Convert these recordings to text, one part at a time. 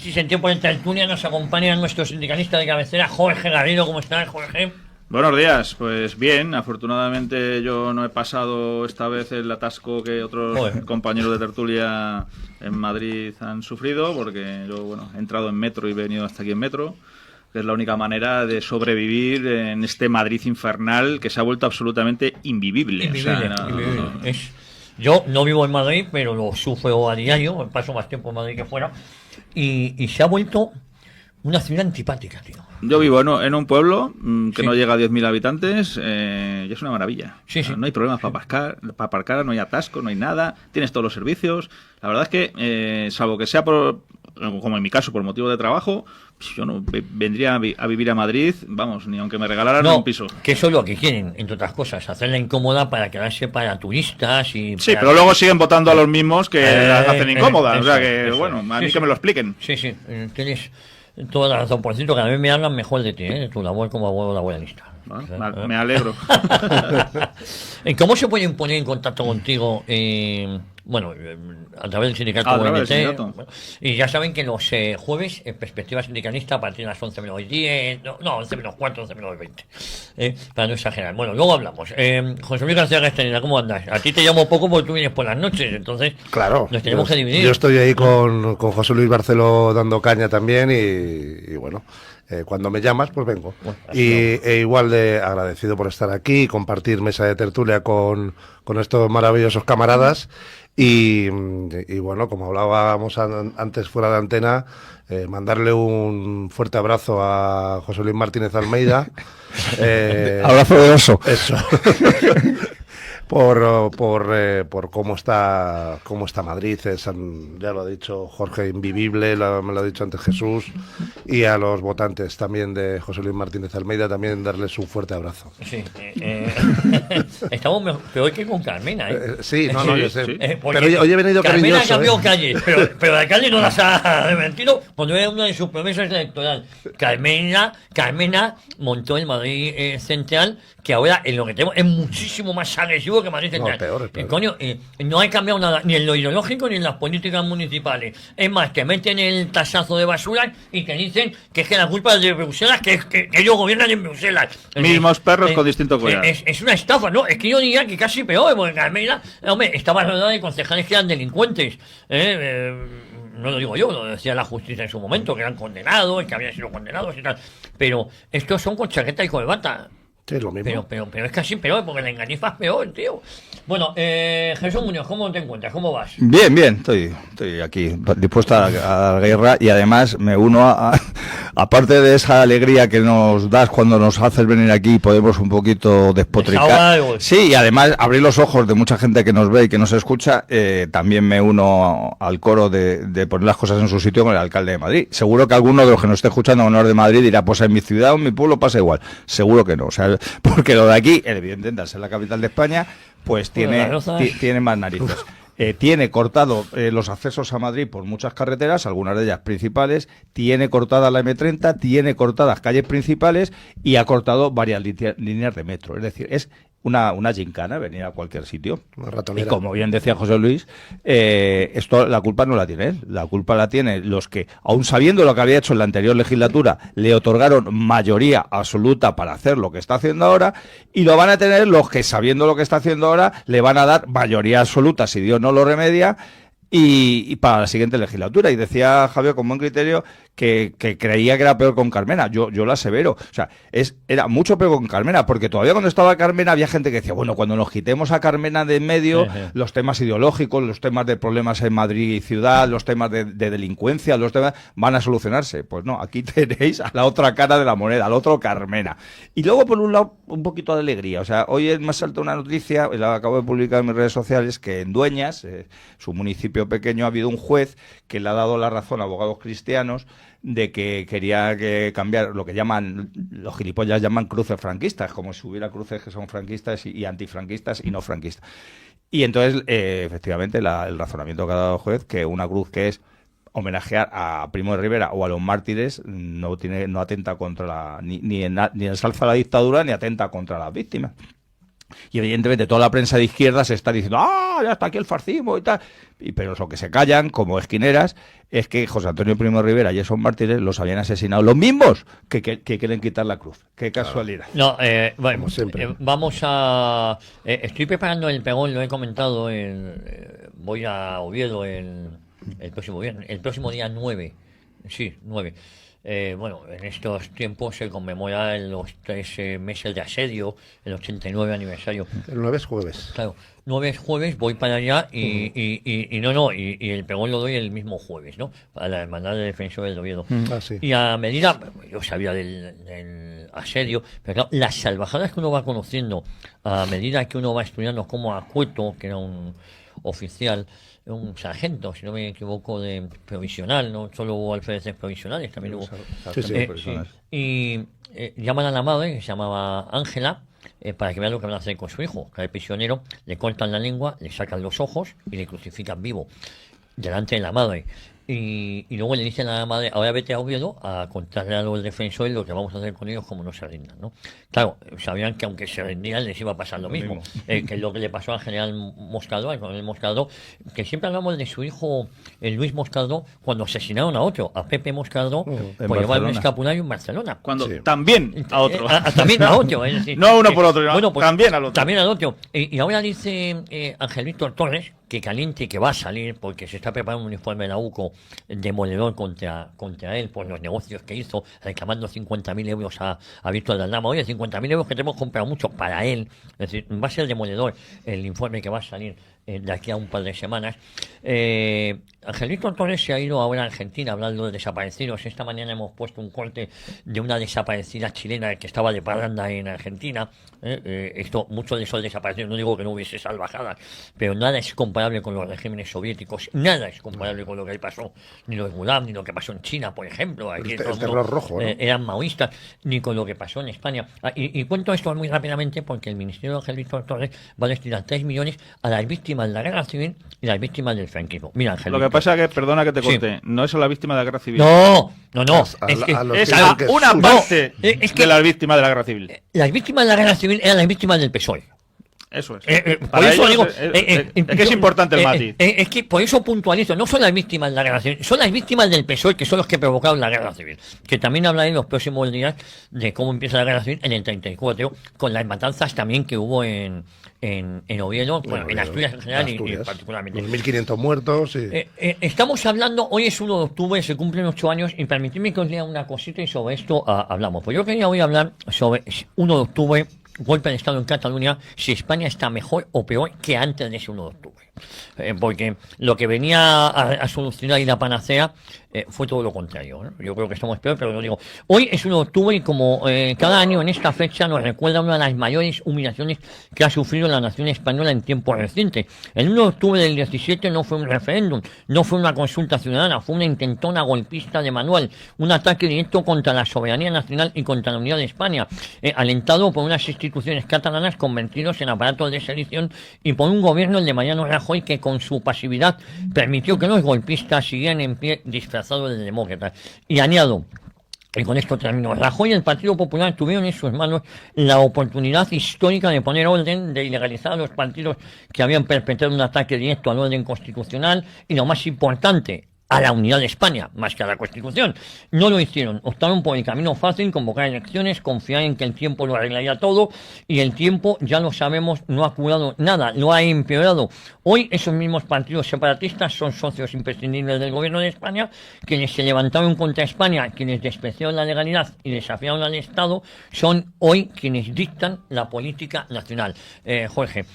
Si en tiempo de tertulia nos acompaña nuestro sindicalista de cabecera, Jorge Garrido. ¿Cómo estás, Jorge? Buenos días, pues bien, afortunadamente yo no he pasado esta vez el atasco que otros compañeros de tertulia en Madrid han sufrido, porque yo, bueno, he entrado en metro y he venido hasta aquí en metro, que es la única manera de sobrevivir en este Madrid infernal que se ha vuelto absolutamente invivible. Invivible. Yo no vivo en Madrid, pero lo sufro a diario, paso más tiempo en Madrid que fuera, y se ha vuelto una ciudad antipática, tío. Yo vivo en un pueblo que no llega a 10.000 habitantes y es una maravilla. Sí. No hay problemas para aparcar, no hay atasco, no hay nada, tienes todos los servicios. La verdad es que, salvo que sea como en mi caso, por motivo de trabajo, pues yo no vendría a vivir a Madrid, vamos, ni aunque me regalaran un piso. Que eso es lo que quieren, entre otras cosas, hacerla incómoda para quedarse para turistas y... Sí, pero luego siguen votando a los mismos que las hacen incómodas, o sea que, bueno, a mí que me lo expliquen. Sí, tienes toda la razón. Por cierto, cada vez me hablan mejor de ti, de tu labor como abogado laboralista. Me alegro. ¿Cómo se pueden poner en contacto contigo? A través del sindicato UNT. Y ya saben que los jueves, en Perspectiva Sindicalista, a partir de las 11 menos 10, 11 menos 4, 11 menos 20. Para no exagerar. Bueno, luego hablamos. José Luis García Castellana, ¿cómo andas? A ti te llamo poco porque tú vienes por las noches, entonces claro, nos tenemos que dividir. Yo estoy ahí con José Luis Barceló dando caña también y bueno... cuando me llamas, pues vengo. Igual de agradecido por estar aquí, compartir mesa de tertulia con estos maravillosos camaradas y bueno, como hablábamos antes fuera de antena, mandarle un fuerte abrazo a José Luis Martínez Almeida. Abrazo de oso. Eso. por cómo está Madrid, ya lo ha dicho Jorge, invivible, me lo ha dicho antes Jesús, y a los votantes también de José Luis Martínez Almeida también darles un fuerte abrazo. Sí, estamos peor que con Carmena, sí, yo sé. Sí. Pero hoy he venido Carmena cariñoso. Carmena cambió calles, pero la calle no las ha desmentido cuando era una de sus promesas electorales. Carmena montó el Madrid Central, que ahora en lo que tenemos es muchísimo más agresivo que Madrid Central. Peor. Coño, no ha cambiado nada, ni en lo ideológico ni en las políticas municipales. Es más, te meten el tasazo de basura y te dicen que es que la culpa es de Bruselas, que ellos gobiernan en Bruselas. Mismos perros con distinto collar. Es una estafa, ¿no? Es que yo diría que casi peor, porque Carmena, estaba rodeada de concejales que eran delincuentes. No lo digo yo, lo decía la justicia en su momento, que eran condenados, que habían sido condenados y tal. Pero estos son con chaqueta y corbata. Sí, lo mismo. Pero es casi peor, porque la engañifa es peor, tío. Bueno, Jesús Muñoz, ¿cómo te encuentras? ¿Cómo vas? Bien, estoy aquí, dispuesto a la guerra, y además me uno aparte de esa alegría que nos das cuando nos haces venir aquí y podemos un poquito despotricar. Sí, y además abrir los ojos de mucha gente que nos ve y que nos escucha, también me uno al coro de poner las cosas en su sitio con el alcalde de Madrid. Seguro que alguno de los que nos esté escuchando con de Madrid dirá, pues en mi ciudad o en mi pueblo pasa igual. Seguro que no, o sea, porque lo de aquí, evidentemente, al ser la capital de España, pues tiene más narices. Tiene cortado los accesos a Madrid por muchas carreteras, algunas de ellas principales, tiene cortada la M30, tiene cortadas calles principales y ha cortado varias líneas de metro. Es decir, es una gincana venir a cualquier sitio. Y como bien decía José Luis, esto la culpa no la tiene él, la culpa la tienen los que, aun sabiendo lo que había hecho en la anterior legislatura, le otorgaron mayoría absoluta para hacer lo que está haciendo ahora, y lo van a tener los que, sabiendo lo que está haciendo ahora, le van a dar mayoría absoluta si Dios no lo remedia, y para la siguiente legislatura. Y decía Javier con buen criterio que creía que era peor con Carmena. Yo lo asevero. O sea, era mucho peor con Carmena, porque todavía cuando estaba Carmena había gente que decía, bueno, cuando nos quitemos a Carmena de en medio, los temas ideológicos, los temas de problemas en Madrid y ciudad, los temas de delincuencia, los temas van a solucionarse. Pues no, aquí tenéis a la otra cara de la moneda, al otro Carmena. Y luego, por un lado, un poquito de alegría. O sea, hoy me salta una noticia, la acabo de publicar en mis redes sociales, que en Dueñas, su municipio pequeño, ha habido un juez que le ha dado la razón a abogados cristianos de que quería cambiar lo que los gilipollas llaman cruces franquistas, como si hubiera cruces que son franquistas y antifranquistas y no franquistas. Y entonces, efectivamente, el razonamiento que ha dado el juez, que una cruz que es homenajear a Primo de Rivera o a los mártires no atenta contra ni ensalza la dictadura ni atenta contra las víctimas. Y evidentemente toda la prensa de izquierda se está diciendo, ya está aquí el fascismo y tal. Pero lo que se callan, como esquineras, es que José Antonio Primo de Rivera y esos mártires los habían asesinado los mismos que quieren quitar la cruz. Qué casualidad. No, bueno, vamos a... estoy preparando el pregón, lo he comentado, voy a Oviedo el próximo día 9. Sí, 9. Bueno, en estos tiempos se conmemora los 3 meses de asedio, el 89 aniversario. El 9 es jueves. Claro, 9 es jueves, voy para allá y el pregón lo doy el mismo jueves, ¿no? Para la Hermandad de Defensores del Oviedo. Sí. Y a medida, yo sabía del asedio, pero claro, las salvajadas que uno va conociendo, a medida que uno va estudiando, como Acueto, que era un oficial, un sargento, si no me equivoco, de provisional, no solo hubo alférezes provisionales, también hubo... Y llaman a la madre, que se llamaba Ángela, para que vean lo que van a hacer con su hijo. Cae prisionero, le cortan la lengua, le sacan los ojos y le crucifican vivo, delante de la madre. Y luego le dicen a la madre, ahora vete a Oviedo a contarle a los defensores lo que vamos a hacer con ellos como no se rindan, ¿no? Claro, sabían que aunque se rindían les iba a pasar lo mismo. Que es lo que le pasó al general Moscardó, al coronel Moscardó, que siempre hablamos de su hijo Luis Moscardó, cuando asesinaron a otro, a Pepe Moscardó, por llevar un escapulario en Barcelona. Cuando también a otro. También a otro, es decir, no uno por otro, bueno, pues, también al otro. También al otro. Y ahora dice Ángel Víctor Torres, que caliente, que va a salir, porque se está preparando un informe de la UCO demoledor contra él por los negocios que hizo, reclamando 50.000 euros a Víctor de Aldama. Oye, 50.000 euros que tenemos comprado mucho para él. Es decir, va a ser demoledor el informe que va a salir de aquí a un par de semanas. Angelito Torres se ha ido ahora a Argentina hablando de desaparecidos. Esta mañana hemos puesto un corte de una desaparecida chilena que estaba de parranda en Argentina. Muchos de esos desaparecidos, no digo que no hubiese salvajadas, pero nada es comparable con los regímenes soviéticos, nada es comparable con lo que ahí pasó, ni lo de Gulag, ni lo que pasó en China, por ejemplo. Aquí el terror rojo, ¿no? Eran maoístas, ni con lo que pasó en España. Y cuento esto muy rápidamente porque el Ministerio de Ángel Víctor Torres va a destinar 3 millones a las víctimas de la guerra civil y las víctimas del franquismo. Mira, Ángel. Lo que pasa es que, perdona que te corte, no es a la víctima de la guerra civil. No. Es a una parte de las víctimas de la guerra civil. Las víctimas de la guerra civil eran las víctimas del PSOE. Eso es. Por eso digo, es que es importante el matiz. Es que por eso puntualizo, no son las vítimas de la guerra civil, son las vítimas del PSOE, que son los que provocaron la guerra civil. Que también hablaré en los próximos días de cómo empieza la guerra civil en el 34, con las matanzas también que hubo en Oviedo, en Asturias en general y particularmente. 1.500 muertos. Estamos hablando, hoy es 1 de octubre, se cumplen 8 años, y permitidme que os lea una cosita y sobre esto hablamos. Pues yo quería hoy hablar sobre 1 de octubre, golpe de Estado en Cataluña, si España está mejor o peor que antes de ese 1 de octubre. Porque lo que venía a solucionar y la panacea fue todo lo contrario, ¿no? Yo creo que estamos peor, pero lo digo. Hoy es 1 de octubre y como cada año en esta fecha nos recuerda una de las mayores humillaciones que ha sufrido la nación española en tiempos recientes. El 1 de octubre del 17 no fue un referéndum, no fue una consulta ciudadana, fue una intentona golpista de manual, un ataque directo contra la soberanía nacional y contra la unidad de España, alentado por unas instituciones catalanas convertidos en aparatos de sedición y por un gobierno, el de Mariano Rajoy, que con su pasividad permitió que los golpistas siguieran en pie disfrazados de demócratas. Y añado, y con esto termino, Rajoy y el Partido Popular tuvieron en sus manos la oportunidad histórica de poner orden, de ilegalizar a los partidos que habían perpetrado un ataque directo al orden constitucional y, lo más importante, a la unidad de España, más que a la Constitución. No lo hicieron, optaron por el camino fácil, convocar elecciones, confiar en que el tiempo lo arreglaría todo, y el tiempo, ya lo sabemos, no ha curado nada, lo ha empeorado. Hoy esos mismos partidos separatistas son socios imprescindibles del gobierno de España, quienes se levantaron contra España, quienes despreciaron la legalidad y desafiaron al Estado, son hoy quienes dictan la política nacional. Jorge,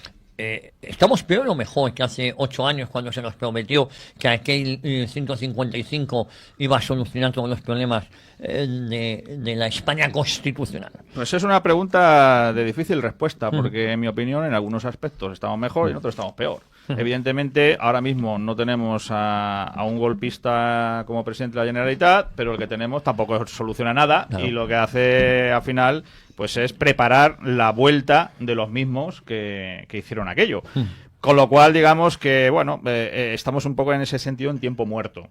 ¿estamos peor o mejor que hace 8 años cuando se nos prometió que aquel 155 iba a solucionar todos los problemas de la España constitucional? Pues es una pregunta de difícil respuesta, porque en mi opinión en algunos aspectos estamos mejor y en otros estamos peor. Evidentemente ahora mismo no tenemos a un golpista como presidente de la Generalitat, pero el que tenemos tampoco soluciona nada, y lo que hace al final pues es preparar la vuelta de los mismos que hicieron aquello. Con lo cual, digamos que, bueno, estamos un poco en ese sentido en tiempo muerto.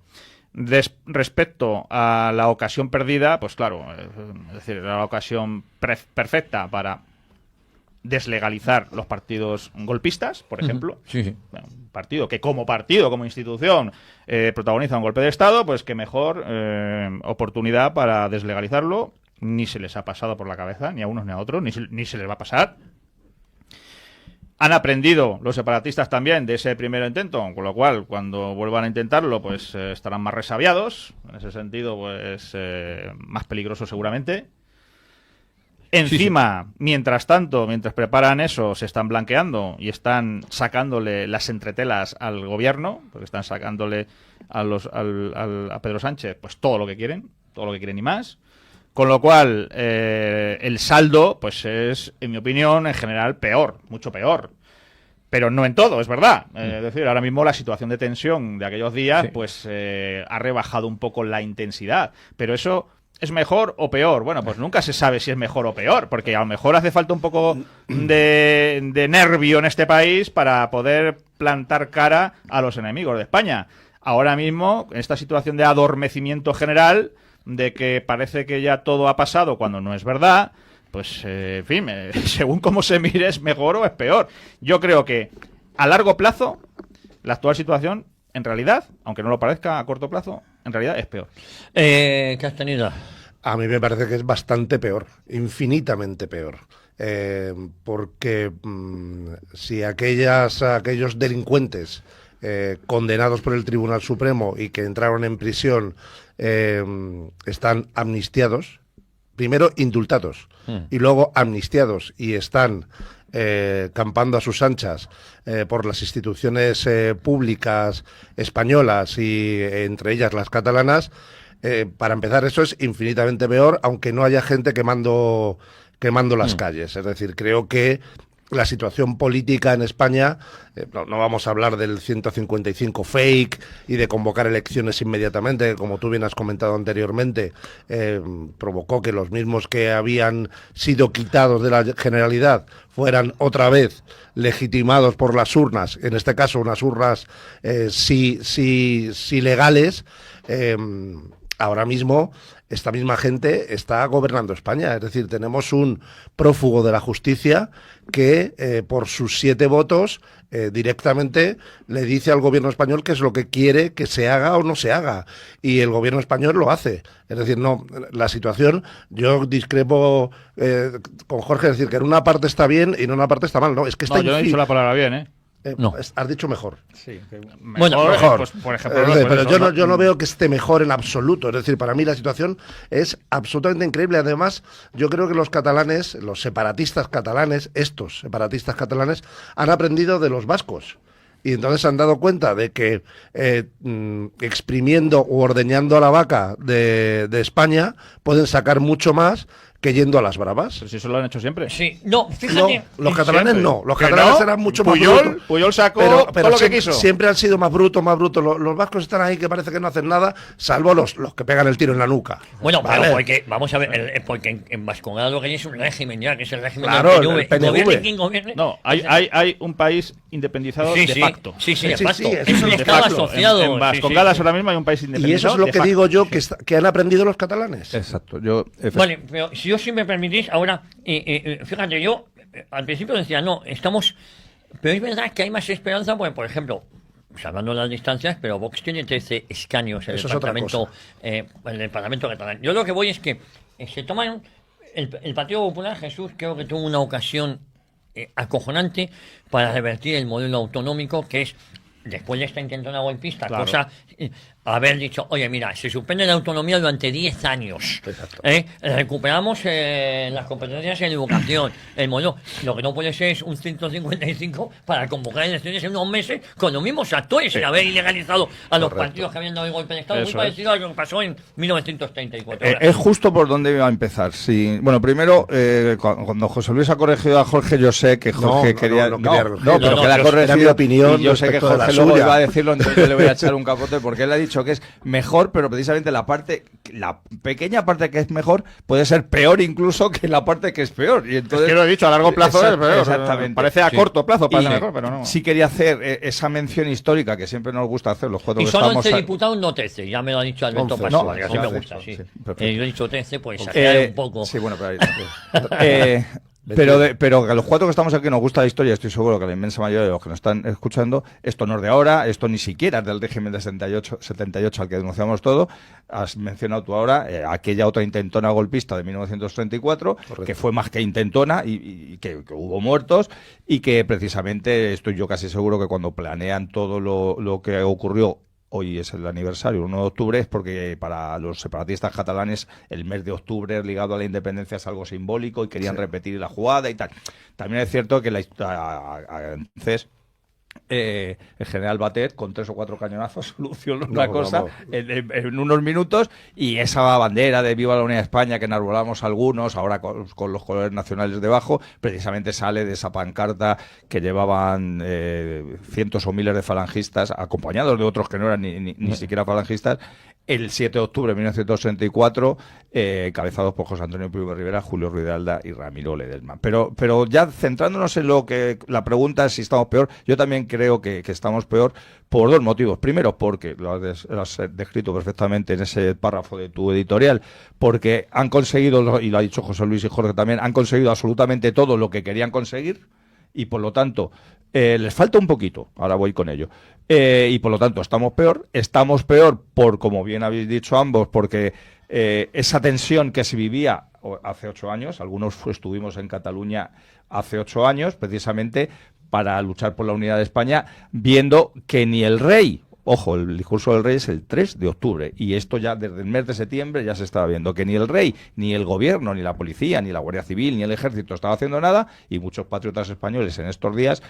Respecto a la ocasión perdida, pues claro, es decir, era la ocasión perfecta para deslegalizar los partidos golpistas, por ejemplo. Sí. Bueno, un partido que como institución, protagoniza un golpe de Estado, pues qué mejor oportunidad para deslegalizarlo. Ni se les ha pasado por la cabeza, ni a unos ni a otros, ni se les va a pasar. Han aprendido los separatistas también de ese primer intento, con lo cual, cuando vuelvan a intentarlo, pues estarán más resabiados. En ese sentido, pues más peligroso seguramente. Encima, mientras preparan eso, se están blanqueando y están sacándole las entretelas al gobierno, porque están sacándole a Pedro Sánchez pues todo lo que quieren y más. Con lo cual, el saldo, pues es, en mi opinión, en general, peor, mucho peor. Pero no en todo, es verdad. Es decir, ahora mismo la situación de tensión de aquellos días, pues ha rebajado un poco la intensidad. Pero eso... ¿es mejor o peor? Bueno, pues nunca se sabe si es mejor o peor, porque a lo mejor hace falta un poco de nervio en este país para poder plantar cara a los enemigos de España. Ahora mismo, en esta situación de adormecimiento general, de que parece que ya todo ha pasado cuando no es verdad, pues, en fin, según cómo se mire, es mejor o es peor. Yo creo que a largo plazo, la actual situación, en realidad, aunque no lo parezca a corto plazo, en realidad es peor. Castañeda. A mí me parece que es bastante peor, infinitamente peor. Porque si aquellos delincuentes condenados por el Tribunal Supremo y que entraron en prisión están amnistiados, primero indultados y luego amnistiados y están campando a sus anchas por las instituciones públicas españolas y entre ellas las catalanas, para empezar eso es infinitamente peor, aunque no haya gente quemando las calles. Es decir, creo que la situación política en España, no vamos a hablar del 155 fake y de convocar elecciones inmediatamente, como tú bien has comentado anteriormente, provocó que los mismos que habían sido quitados de la Generalidad fueran otra vez legitimados por las urnas, en este caso unas urnas sí legales. Ahora mismo esta misma gente está gobernando España, es decir, tenemos un prófugo de la justicia que por sus 7 votos directamente le dice al gobierno español qué es lo que quiere que se haga o no se haga, y el gobierno español lo hace. Es decir, no, la situación, yo discrepo con Jorge, es decir, que en una parte está bien y en una parte está mal, no, es que está... No, yo no he dicho la palabra bien, no. Has dicho mejor. Sí, mejor. Pues, por ejemplo, pero yo no veo que esté mejor en absoluto. Es decir, para mí la situación es absolutamente increíble. Además, yo creo que los catalanes, los separatistas catalanes, estos separatistas catalanes, han aprendido de los vascos. Y entonces se han dado cuenta de que exprimiendo o ordeñando a la vaca de España pueden sacar mucho más que yendo a las bravas. Pero si eso lo han hecho siempre. Sí, no, fíjate. No, los catalanes siempre. no. Los catalanes eran mucho más brutos. Puyol sacó pero todo lo que quiso. Siempre han sido más brutos. Los vascos están ahí que parece que no hacen nada, salvo los que pegan el tiro en la nuca. Bueno, ¿vale? pero porque, vamos a ver, porque en Vasconada lo que hay es un régimen ya, que es el régimen claro, del PNV. Gobierne quien gobierne. No, hay un país independizado de facto. Sí, de facto. Sí, es un estado asociado. En Vascongadas ahora mismo hay un país independizado. Y eso es lo que digo yo, que han aprendido los catalanes. Exacto. Vale, pero si yo sí me permitís, ahora, fíjate, yo al principio decía, no, estamos... Pero es verdad que hay más esperanza, porque, por ejemplo, salvando las distancias, pero Vox tiene 13 escaños en el Parlamento catalán. Yo lo que voy es que se toman... El Partido Popular, Jesús, creo que tuvo una ocasión acojonante para revertir el modelo autonómico, que es, después de esta intentona golpista, claro, cosa... haber dicho, oye, mira, se suspende la autonomía durante 10 años. Recuperamos las competencias en educación. El modelo. Lo que no puede ser es un 155 para convocar elecciones en unos meses con los mismos actores, sin haber ilegalizado a los partidos que habían dado el golpe de Estado. Muy parecido a lo que pasó en 1934. Es justo por donde iba a empezar. Sí. Bueno, primero, cuando José Luis ha corregido a Jorge, yo sé que Jorge quería... No, pero que le ha corregido mi opinión. Y yo sé que Jorge luego iba a decirlo, entonces yo le voy a echar un capote porque él ha dicho que es mejor, pero precisamente la pequeña parte que es mejor puede ser peor incluso que la parte que es peor. Y entonces, es que lo he dicho, a largo plazo es peor. Exactamente. Parece a corto plazo, parece mejor, pero no. Sí quería hacer esa mención histórica que siempre nos gusta hacer los juegos. Y son 11 diputados, no 13, ya me lo ha dicho Alberto Pascual, que así me gusta, sí. Yo he dicho 13, pues sacar un poco. Sí, bueno, pero ahí, Pero que a los 4 que estamos aquí nos gusta la historia, estoy seguro que la inmensa mayoría de los que nos están escuchando, esto no es de ahora, esto ni siquiera es del régimen de 78 al que denunciamos todo. Has mencionado tú ahora aquella otra intentona golpista de 1934, correcto, que fue más que intentona y que hubo muertos, y que precisamente estoy yo casi seguro que cuando planean todo lo que ocurrió, hoy es el aniversario, el 1 de octubre, es porque para los separatistas catalanes el mes de octubre ligado a la independencia es algo simbólico y querían repetir la jugada y tal. También es cierto que entonces el general Batet con 3 o 4 cañonazos solucionó una cosa en unos minutos, y esa bandera de Viva la Unidad de España que enarbolamos algunos, ahora con los colores nacionales debajo, precisamente sale de esa pancarta que llevaban cientos o miles de falangistas, acompañados de otros que no eran ni siquiera falangistas, el 7 de octubre de 1964, cabezados por José Antonio Primo de Rivera, Julio Ruiz de Alda y Ramiro Ledesma. Pero ya centrándonos en lo que la pregunta es si estamos peor, yo también creo que estamos peor por 2 motivos. Primero, porque lo has descrito perfectamente en ese párrafo de tu editorial, porque han conseguido, y lo ha dicho José Luis y Jorge también, han conseguido absolutamente todo lo que querían conseguir, y por lo tanto les falta un poquito, ahora voy con ello, y por lo tanto estamos peor por, como bien habéis dicho ambos, porque esa tensión que se vivía hace 8 años, algunos estuvimos en Cataluña hace 8 años, precisamente para luchar por la unidad de España, viendo que ni el rey, ojo, el discurso del rey es el 3 de octubre, y esto ya desde el mes de septiembre ya se estaba viendo, que ni el rey, ni el gobierno, ni la policía, ni la Guardia Civil, ni el ejército estaba haciendo nada, y muchos patriotas españoles en estos días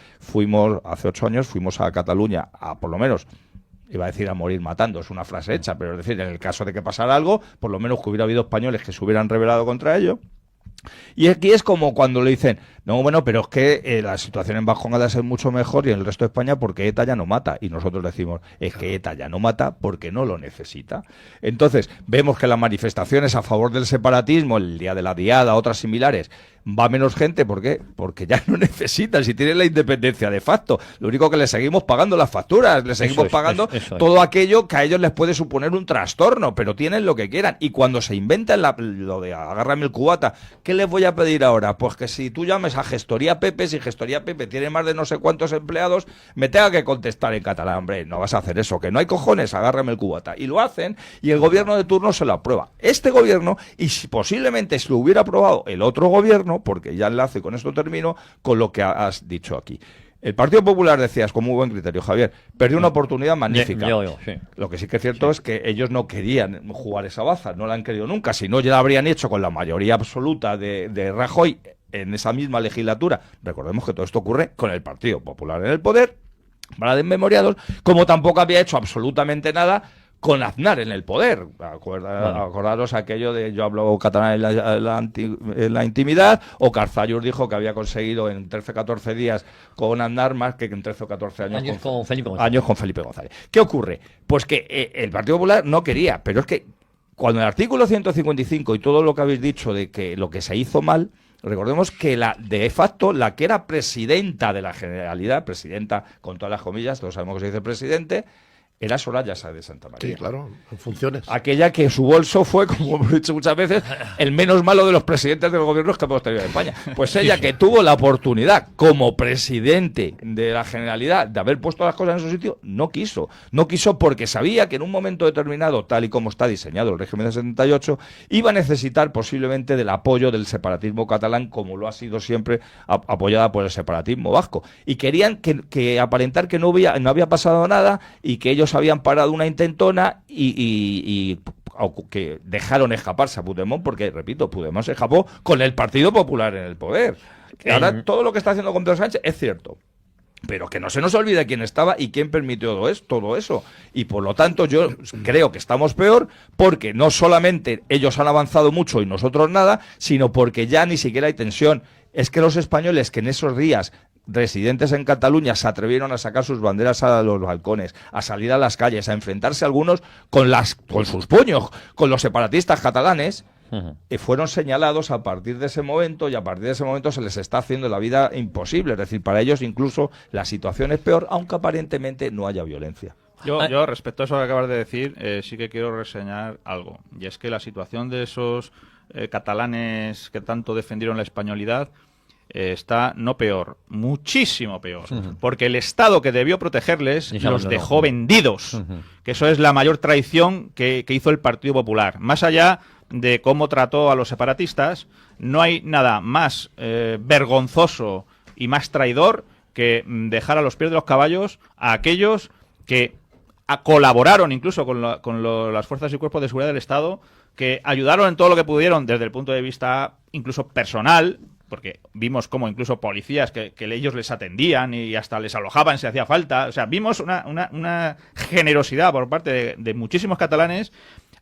hace 8 años, fuimos a Cataluña a, por lo menos, iba a decir a morir matando, es una frase hecha, pero es decir, en el caso de que pasara algo, por lo menos que hubiera habido españoles que se hubieran rebelado contra ello. Y aquí es como cuando le dicen, no, bueno, pero es que la situación en Bajonada es mucho mejor y en el resto de España porque ETA ya no mata. Y nosotros decimos, es que ETA ya no mata porque no lo necesita. Entonces, vemos que las manifestaciones a favor del separatismo, el Día de la Diada, otras similares, va menos gente. ¿Por qué? Porque ya no necesitan, si tienen la independencia de facto. Lo único que les seguimos pagando las facturas, les seguimos pagando todo aquello que a ellos les puede suponer un trastorno, pero tienen lo que quieran. Y cuando se inventan lo de agárrame el cubata, ¿qué les voy a pedir ahora? Pues que si tú llames a Gestoría Pepe, si Gestoría Pepe tiene más de no sé cuántos empleados, me tenga que contestar en catalán. Hombre, no vas a hacer eso, que no hay cojones, agárrame el cubata. Y lo hacen, y el gobierno de turno se lo aprueba. Este gobierno, y si posiblemente si lo hubiera aprobado el otro gobierno, porque ya enlace, con esto termino, con lo que has dicho aquí. El Partido Popular, decías, con muy buen criterio, Javier, perdió una oportunidad magnífica. Sí. Lo que sí que es cierto es que ellos no querían jugar esa baza, no la han querido nunca, si no ya la habrían hecho con la mayoría absoluta de Rajoy en esa misma legislatura. Recordemos que todo esto ocurre con el Partido Popular en el poder, para desmemoriados, como tampoco había hecho absolutamente nada con Aznar en el poder. Acordaros aquello de yo hablo catalán en la intimidad, o Carzayur dijo que había conseguido en 13-14 días con Aznar más que en 13 o 14 años con Felipe González. ¿Qué ocurre? Pues que el Partido Popular no quería, pero es que cuando el artículo 155 y todo lo que habéis dicho de que lo que se hizo mal, recordemos que de facto la que era presidenta de la Generalidad, presidenta con todas las comillas, todos sabemos que se dice presidente, era Soraya Sáez de Santamaría. Sí, claro, en funciones. Aquella que su bolso fue, como hemos dicho muchas veces, el menos malo de los presidentes de los gobiernos que hemos tenido en España. Pues ella, que tuvo la oportunidad como presidente de la Generalidad de haber puesto las cosas en su sitio, no quiso. No quiso porque sabía que en un momento determinado, tal y como está diseñado el régimen de 78, iba a necesitar posiblemente del apoyo del separatismo catalán, como lo ha sido siempre apoyada por el separatismo vasco. Y querían que aparentar que no había pasado nada y que ellos habían parado una intentona y que dejaron escaparse a Puigdemont, porque, repito, Puigdemont se escapó con el Partido Popular en el poder. Ahora todo lo que está haciendo con Pedro Sánchez es cierto, pero que no se nos olvide quién estaba y quién permitió todo eso. Y por lo tanto yo creo que estamos peor, porque no solamente ellos han avanzado mucho y nosotros nada, sino porque ya ni siquiera hay tensión. Es que los españoles que en esos días residentes en Cataluña se atrevieron a sacar sus banderas a los balcones, a salir a las calles, a enfrentarse algunos con sus puños, con los separatistas catalanes, fueron señalados a partir de ese momento, y a partir de ese momento se les está haciendo la vida imposible. Es decir, para ellos incluso la situación es peor, aunque aparentemente no haya violencia. Yo respecto a eso que acabas de decir, sí que quiero reseñar algo, y es que la situación de esos catalanes que tanto defendieron la españolidad está no peor, muchísimo peor, porque el Estado que debió protegerles los dejó vendidos, que eso es la mayor traición que hizo el Partido Popular. Más allá de cómo trató a los separatistas, no hay nada más vergonzoso y más traidor que dejar a los pies de los caballos a aquellos que colaboraron incluso con las fuerzas y cuerpos de seguridad del Estado, que ayudaron en todo lo que pudieron desde el punto de vista incluso personal, porque vimos cómo incluso policías que ellos les atendían y hasta les alojaban si hacía falta. O sea, vimos una generosidad por parte de muchísimos catalanes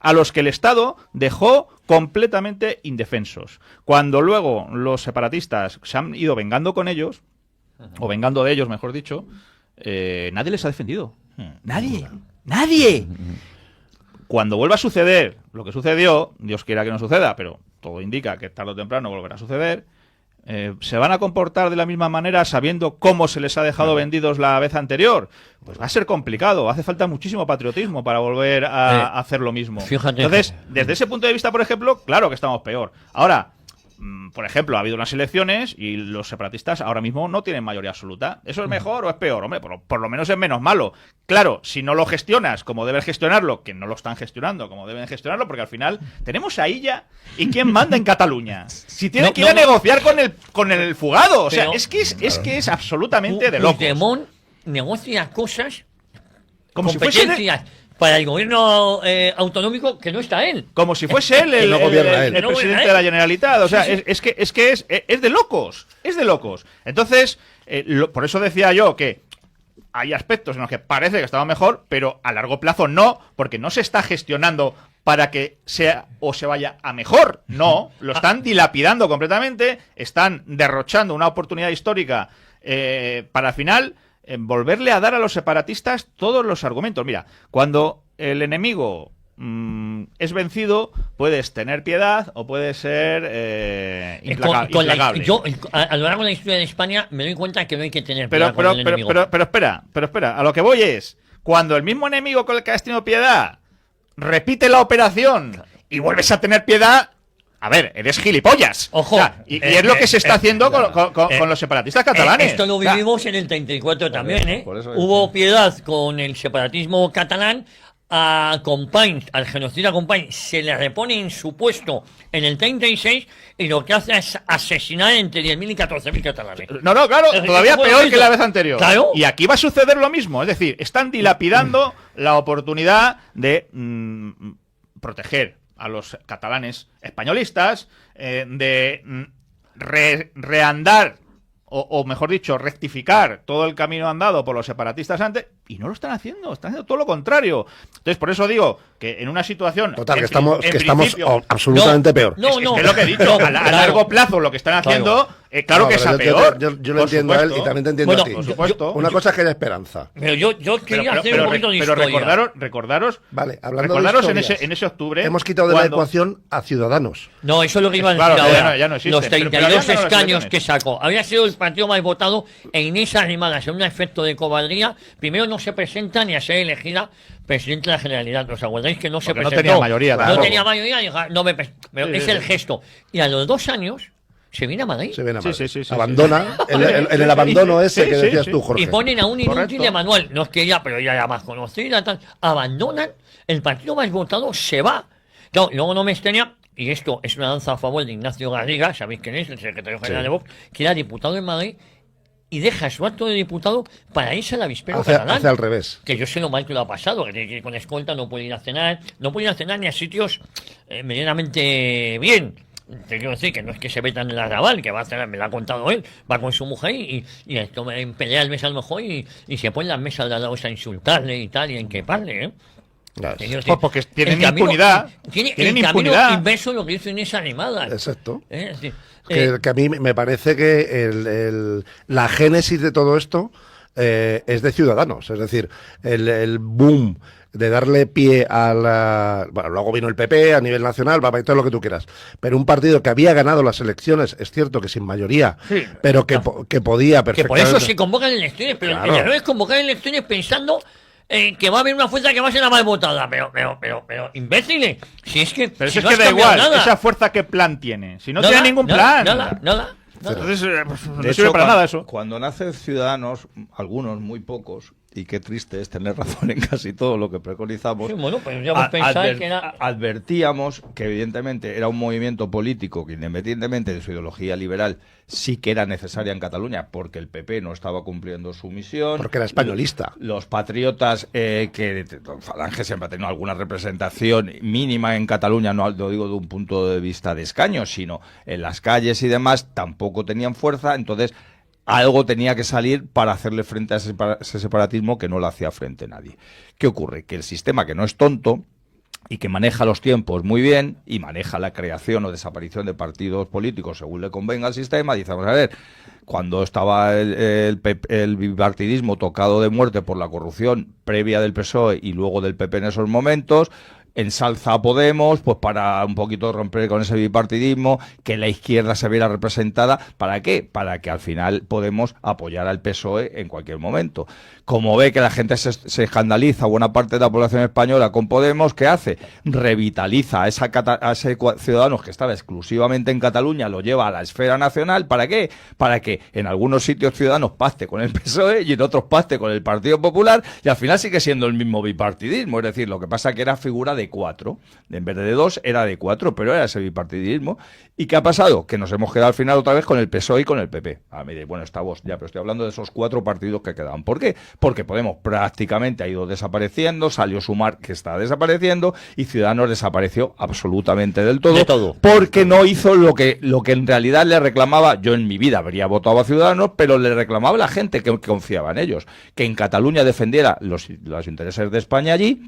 a los que el Estado dejó completamente indefensos. Cuando luego los separatistas se han ido vengando con ellos, o vengando de ellos, mejor dicho, nadie les ha defendido. ¡Nadie! Cuando vuelva a suceder lo que sucedió, Dios quiera que no suceda, pero todo indica que tarde o temprano volverá a suceder, ¿se van a comportar de la misma manera sabiendo cómo se les ha dejado vendidos la vez anterior? Pues va a ser complicado, hace falta muchísimo patriotismo para volver a hacer lo mismo. Fíjate. Entonces, desde ese punto de vista, por ejemplo, claro que estamos peor. Ahora, por ejemplo, ha habido unas elecciones y los separatistas ahora mismo no tienen mayoría absoluta. ¿Eso es mejor o es peor? Hombre, por lo menos es menos malo. Claro, si no lo gestionas como debes gestionarlo, que no lo están gestionando como deben gestionarlo, porque al final tenemos a Illa y quién manda en Cataluña. Si tiene que ir a negociar con el fugado. O sea, es que es absolutamente de locos. Puigdemont negocia cosas, como competencias para el gobierno autonómico que no está él. Como si fuese él el presidente de la Generalitat. O sea, es de locos. Es de locos. Entonces, por eso decía yo que hay aspectos en los que parece que estaba mejor, pero a largo plazo no, porque no se está gestionando para que sea o se vaya a mejor. No, lo están dilapidando completamente, están derrochando una oportunidad histórica para al final volverle a dar a los separatistas todos los argumentos. Mira, cuando el enemigo es vencido, puedes tener piedad o puedes ser implacable. Yo, a lo largo de la historia de España, me doy cuenta que no hay que tener piedad con el enemigo. Pero espera, a lo que voy es, cuando el mismo enemigo con el que has tenido piedad repite la operación y vuelves a tener piedad, a ver, eres gilipollas. Ojo. O sea, y es lo que se está haciendo con los separatistas catalanes. Esto lo vivimos en el 34 también, ¿eh? Hubo piedad con el separatismo catalán. A Companys, al genocida Companys, se le repone en su puesto en el 36 y lo que hace es asesinar entre 10.000 y 14.000 catalanes. No, claro, todavía peor que la vez anterior. ¿Claro? Y aquí va a suceder lo mismo, es decir, están dilapidando la oportunidad de proteger a los catalanes españolistas, de reandar, o mejor dicho, rectificar todo el camino andado por los separatistas antes, y no lo están haciendo todo lo contrario. Entonces, por eso digo que en una situación... Total, que estamos absolutamente peor. Es lo que he dicho, a largo plazo lo que están haciendo, claro que es a peor. Yo lo entiendo a él y también te entiendo a ti. Por supuesto. Una cosa es que haya esperanza. Pero yo quería hacer un poquito de historia. Recordaros vale, recordaros en ese octubre... Hemos quitado de la ecuación a Ciudadanos. No, eso es lo que iba a decir ahora. Ya no existe, los 32 escaños que sacó. Había sido el partido más votado e Inés Arrimadas, en un efecto de cobardía, primero no se presenta ni a ser elegida presidente de la Generalidad. ¿Os acordáis que no se presentó? No tenía mayoría. No tenía mayoría, pero es el gesto. Y a los 2 años se viene a Madrid. Sí. Abandona, en el abandono ese que decías tú, Jorge. Y ponen a un inútil de Manuel, no es que ella, pero ella ya más conocida, tal. Abandonan, el partido más votado se va. No, luego no me extraña, y esto es una danza a favor de Ignacio Garriga, sabéis quién es, el secretario general de Vox, que era diputado en Madrid, y deja su acto de diputado para irse al avispero catalán. Hace al revés. Que yo sé lo mal que lo ha pasado, que tiene que ir con escolta, no puede ir a cenar, ni a sitios medianamente bien. Te quiero decir que no es que se veta en el arrabal, que va a cenar, me lo ha contado él, va con su mujer y esto en pelea al mes a lo mejor y se pone en las mesas de al lado a insultarle y tal, y a inqueparle, porque tienen impunidad. Tienen impunidad. Inverso lo que hizo Inés Arrimadas. Exacto. Que a mí me parece que la génesis de todo esto es de Ciudadanos. Es decir, el boom de darle pie a la... Bueno, luego vino el PP a nivel nacional, todo lo que tú quieras. Pero un partido que había ganado las elecciones, es cierto que sin mayoría, pero que podía perfectamente... Que por eso se convocan elecciones, pero el error es convocar elecciones pensando... que va a haber una fuerza que va a ser la más votada, pero imbéciles, si es que pero si es que da igual, nada. Esa fuerza qué plan tiene, si no tiene ningún plan. Nada. Entonces, no de sirve hecho, para nada eso. Cuando nacen Ciudadanos, algunos, muy pocos, y qué triste es tener razón en casi todo lo que preconizamos, Sí, bueno, pues ya pensáis que era... advertíamos que evidentemente era un movimiento político que, independientemente de su ideología liberal, sí que era necesaria en Cataluña, porque el PP no estaba cumpliendo su misión. Porque era españolista. Los patriotas, que Falange siempre ha tenido alguna representación mínima en Cataluña, no lo digo de un punto de vista de escaño, sino en las calles y demás, tampoco tenían fuerza, entonces algo tenía que salir para hacerle frente a ese separatismo que no le hacía frente a nadie. ¿Qué ocurre? Que el sistema, que no es tonto y que maneja los tiempos muy bien y maneja la creación o desaparición de partidos políticos según le convenga al sistema, dice, vamos a ver, cuando estaba el bipartidismo tocado de muerte por la corrupción previa del PSOE y luego del PP en esos momentos, ensalza a Podemos, pues para un poquito romper con ese bipartidismo, que la izquierda se viera representada. ¿Para qué? Para que al final Podemos apoyara al PSOE en cualquier momento. Como ve que la gente se escandaliza, buena parte de la población española con Podemos, ¿qué hace? Revitaliza a ese Ciudadanos que estaba exclusivamente en Cataluña, lo lleva a la esfera nacional. ¿Para qué? Para que en algunos sitios Ciudadanos pacte con el PSOE y en otros pacte con el Partido Popular, y al final sigue siendo el mismo bipartidismo. Es decir, lo que pasa que era figura de 4, en vez de 2 era de 4, pero era ese bipartidismo. ¿Y qué ha pasado? Que nos hemos quedado al final otra vez con el PSOE y con el PP. Bueno, está vos, ya, pero estoy hablando de esos 4 partidos que quedaban. ¿Por qué? Porque Podemos prácticamente ha ido desapareciendo, salió Sumar, que está desapareciendo, y Ciudadanos desapareció absolutamente del todo, porque no hizo lo que en realidad le reclamaba. Yo en mi vida habría votado a Ciudadanos, pero le reclamaba a la gente que confiaba en ellos, que en Cataluña defendiera los intereses de España allí,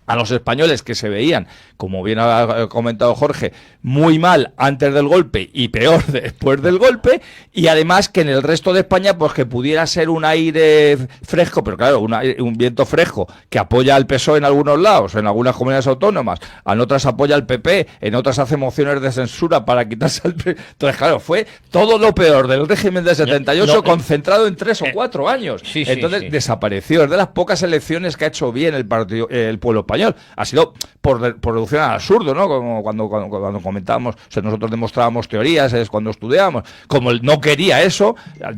a los españoles que se veían, como bien ha comentado Jorge, muy mal antes del golpe y peor después del golpe, y además que en el resto de España pues que pudiera ser un aire fresco, pero claro, un viento fresco que apoya al PSOE en algunos lados, en algunas comunidades autónomas, en otras apoya al PP, en otras hace mociones de censura para quitarse al PP. Entonces claro, fue todo lo peor del régimen de 78 concentrado en 3 o 4 años. Entonces desapareció. Es de las pocas elecciones que ha hecho bien el pueblo español. Ha sido por reducción al absurdo, ¿no? Como cuando comentábamos, o sea, nosotros demostrábamos teorías, es cuando estudiábamos. Como él no quería eso,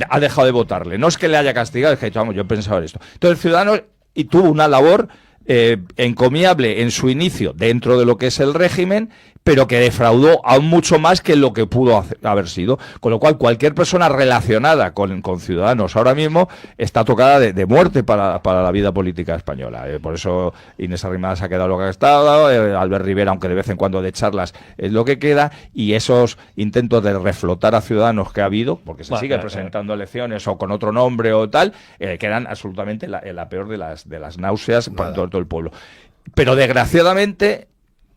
ha dejado de votarle. No es que le haya castigado, es que vamos, yo pensaba en esto. Entonces, Ciudadanos tuvo una labor encomiable en su inicio dentro de lo que es el régimen, pero que defraudó aún mucho más que lo que pudo haber sido. Con lo cual, cualquier persona relacionada con Ciudadanos ahora mismo está tocada de muerte para la vida política española. Por eso Inés Arrimadas ha quedado lo que ha estado, Albert Rivera, aunque de vez en cuando de charlas es lo que queda, y esos intentos de reflotar a Ciudadanos que ha habido, porque se sigue presentando elecciones o con otro nombre o tal, quedan absolutamente la peor de las náuseas para todo el pueblo. Pero desgraciadamente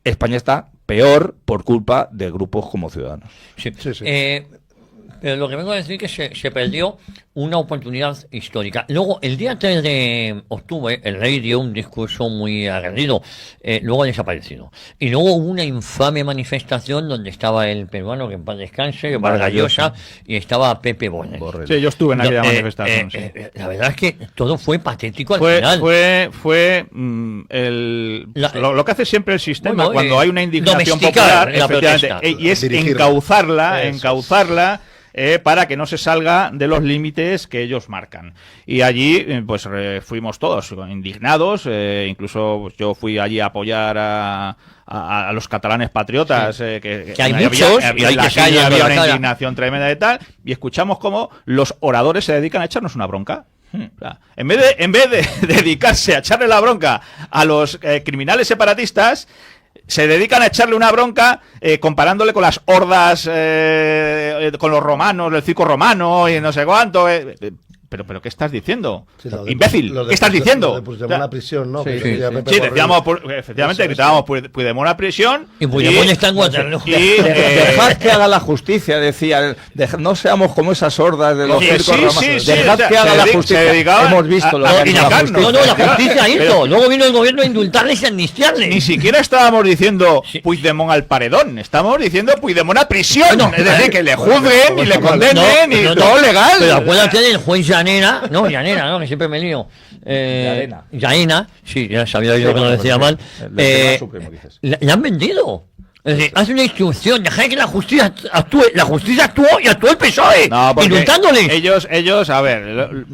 España está peor por culpa de grupos como Ciudadanos. Sí. Pero lo que vengo a decir es que se perdió una oportunidad histórica. Luego, el día 3 de octubre, el rey dio un discurso muy aguerrido, luego ha desaparecido. Y luego hubo una infame manifestación donde estaba el peruano, que en paz descanse, Vargas Llosa, y estaba Pepe Borrell. Sí, yo estuve en aquella manifestación. La verdad es que todo fue patético al final. Fue lo que hace siempre el sistema cuando hay una indignación popular, efectivamente, y es encauzarla, para que no se salga de los límites que ellos marcan. Y allí pues fuimos todos indignados, incluso pues, yo fui allí a apoyar a los catalanes patriotas, que hay muchos, y en la calle había una indignación tremenda y tal, y escuchamos cómo los oradores se dedican a echarnos una bronca. En vez de dedicarse a echarle la bronca a los criminales separatistas, se dedican a echarle una bronca comparándole con las hordas, con los romanos, el circo romano y no sé cuánto. Pero ¿qué estás diciendo? Sí, imbécil, ¿qué estás diciendo? De Puigdemont a prisión, ¿no? Sí, decíamos, efectivamente, gritábamos Puigdemont a prisión. Y Puigdemont está en Waterloo. Dejad que haga la justicia, decía. No seamos como esas hordas de los circos romanos. Dejad que haga la justicia. Hemos visto la justicia hizo. Luego vino el gobierno a indultarles y a amnistiarles. Ni siquiera estábamos diciendo Puigdemont al paredón. Estamos diciendo Puigdemont a prisión. Es decir, que le juzguen y le condenen y todo legal. Pero acuérdate del juez Llanera, que siempre me lío. Llanera, sí, ya sabía yo que lo decía mal. Le han vendido. Es decir, hace una instrucción, dejar que la justicia actúe. La justicia actuó y actuó el PSOE, indultándoles. Ellos, a ver,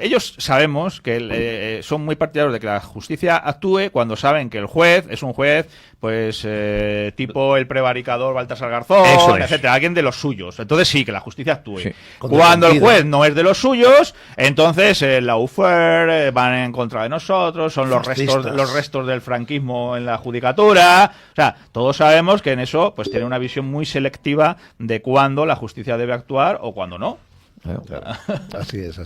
ellos sabemos que son muy partidarios de que la justicia actúe cuando saben que el juez es un juez, pues, tipo el prevaricador Baltasar Garzón, etcétera, alguien de los suyos. Entonces sí, que la justicia actúe. Sí. Cuando el juez no es de los suyos, entonces la UFER van en contra de nosotros, son los restos del franquismo en la judicatura. O sea, todos sabemos que en eso pues tiene una visión muy selectiva de cuándo la justicia debe actuar o cuándo no. Claro. Así es.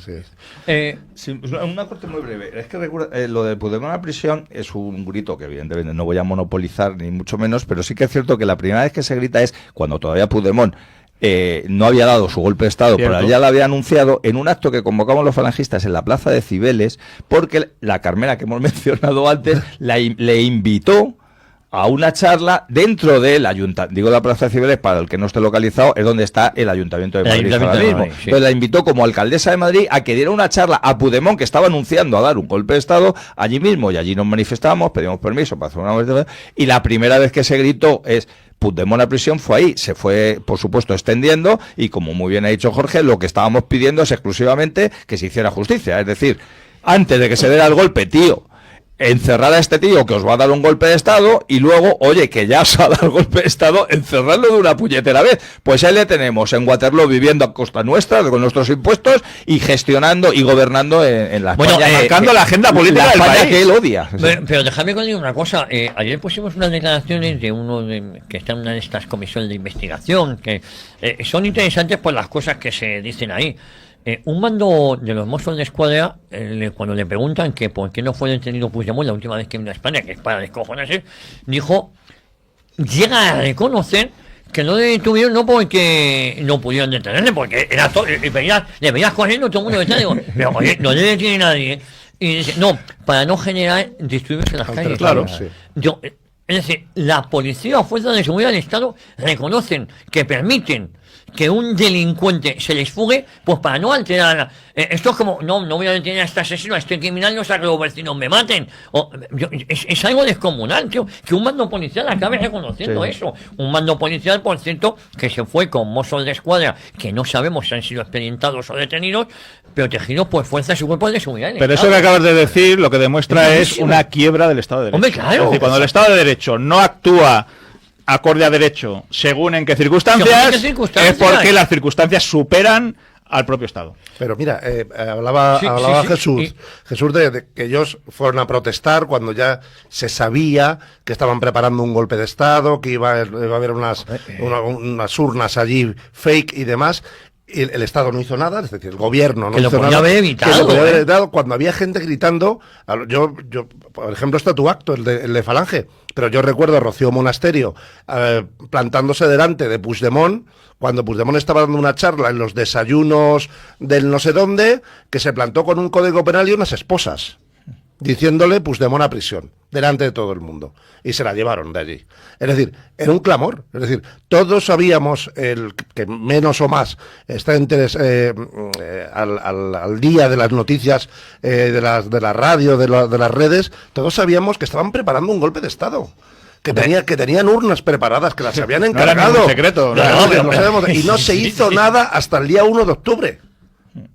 Sí, una corte muy breve. Es que recuerda, lo de Puigdemont a la prisión es un grito que evidentemente no voy a monopolizar ni mucho menos, pero sí que es cierto que la primera vez que se grita es cuando todavía Puigdemont no había dado su golpe de Estado, pero ya lo había anunciado en un acto que convocamos los falangistas en la plaza de Cibeles, porque la Carmena que hemos mencionado antes le invitó a una charla dentro del ayuntamiento. Digo, la Plaza de Cibeles, para el que no esté localizado, es donde está el Ayuntamiento de Madrid ahora mismo. Sí. Entonces la invitó como alcaldesa de Madrid a que diera una charla a Puigdemont, que estaba anunciando a dar un golpe de Estado allí mismo, y allí nos manifestamos, pedimos permiso para hacer una manifestación, y la primera vez que se gritó es Puigdemont a prisión, fue ahí. Se fue, por supuesto, extendiendo, y como muy bien ha dicho Jorge, lo que estábamos pidiendo es exclusivamente que se hiciera justicia. Es decir, antes de que se diera el golpe, tío, encerrar a este tío que os va a dar un golpe de Estado, y luego, oye, que ya os ha dado el golpe de Estado, encerrarlo de una puñetera vez. Pues ahí le tenemos en Waterloo, viviendo a costa nuestra, con nuestros impuestos, y gestionando y gobernando en la España, marcando la agenda política del país que él odia. Pero déjame que diga una cosa. Ayer pusimos unas declaraciones de uno que está en una de estas comisiones de investigación, que son interesantes por las cosas que se dicen ahí. Un mando de los Mossos de Escuadra, cuando le preguntan que por qué no fue detenido Puigdemont la última vez que vino a España, que es para descojonarse, dijo, llega a reconocer que no le detuvieron no porque no pudieron detenerle, porque era todo, le veías corriendo, todo el mundo detrás, digo, pero oye, no le detiene nadie. Y dice, no, para no generar disturbios en las calles. Claro, sí. Es decir, la policía o fuerzas de seguridad del Estado reconocen que permiten que un delincuente se les fugue, pues para no alterar. Esto es como, no voy a detener a este asesino, a este criminal, no sea que los vecinos me maten. Es algo descomunal, tío, que un mando policial acabe reconociendo eso. Un mando policial, por cierto, que se fue con Mossos de Escuadra, que no sabemos si han sido expedientados o detenidos, protegidos por fuerzas y cuerpos de seguridad. Pero eso que acabas de decir lo que demuestra es una quiebra del Estado de Derecho. Hombre, claro. Es decir, cuando el Estado de Derecho no actúa acorde a derecho, según en qué circunstancias, es porque las circunstancias superan al propio Estado. Pero mira, hablaba Jesús de que ellos fueron a protestar cuando ya se sabía que estaban preparando un golpe de Estado, que iba a haber unas urnas allí fake y demás. El Estado no hizo nada, es decir, el gobierno no hizo nada. Que lo podía haber evitado. Cuando había gente gritando, yo por ejemplo, está tu acto, el de Falange, pero yo recuerdo a Rocío Monasterio plantándose delante de Puigdemont, cuando Puigdemont estaba dando una charla en los desayunos del no sé dónde, que se plantó con un código penal y unas esposas, diciéndole Puigdemont a prisión, delante de todo el mundo, y se la llevaron de allí. Es decir, era un clamor, es decir, todos sabíamos que menos o más está al día de las noticias, de la radio, de las redes, todos sabíamos que estaban preparando un golpe de Estado. Que tenían urnas preparadas, que las habían encargado. No era secreto. Y no se hizo nada hasta el día 1 de octubre.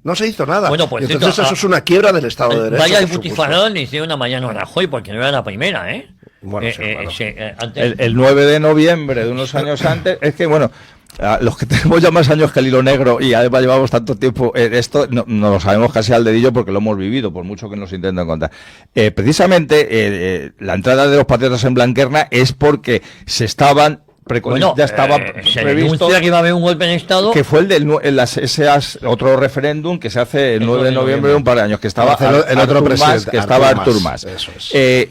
No se hizo nada. Bueno, pues entonces eso es una quiebra del Estado de Derecho. Vaya butifarrón le hicieron una mañana a Rajoy, porque no era la primera, ¿eh? Bueno, el 9 de noviembre de unos años antes, es que, bueno, los que tenemos ya más años que el hilo negro y además llevamos tanto tiempo esto, no lo sabemos casi al dedillo porque lo hemos vivido, por mucho que nos intenten contar. Precisamente la entrada de los patriotas en Blanquerna es porque se estaban... ya estaba se denuncia que iba a haber un golpe de Estado, que fue el del ese otro referéndum que se hace el 9 de noviembre de un par de años, que estaba el otro presidente, que estaba Artur Mas.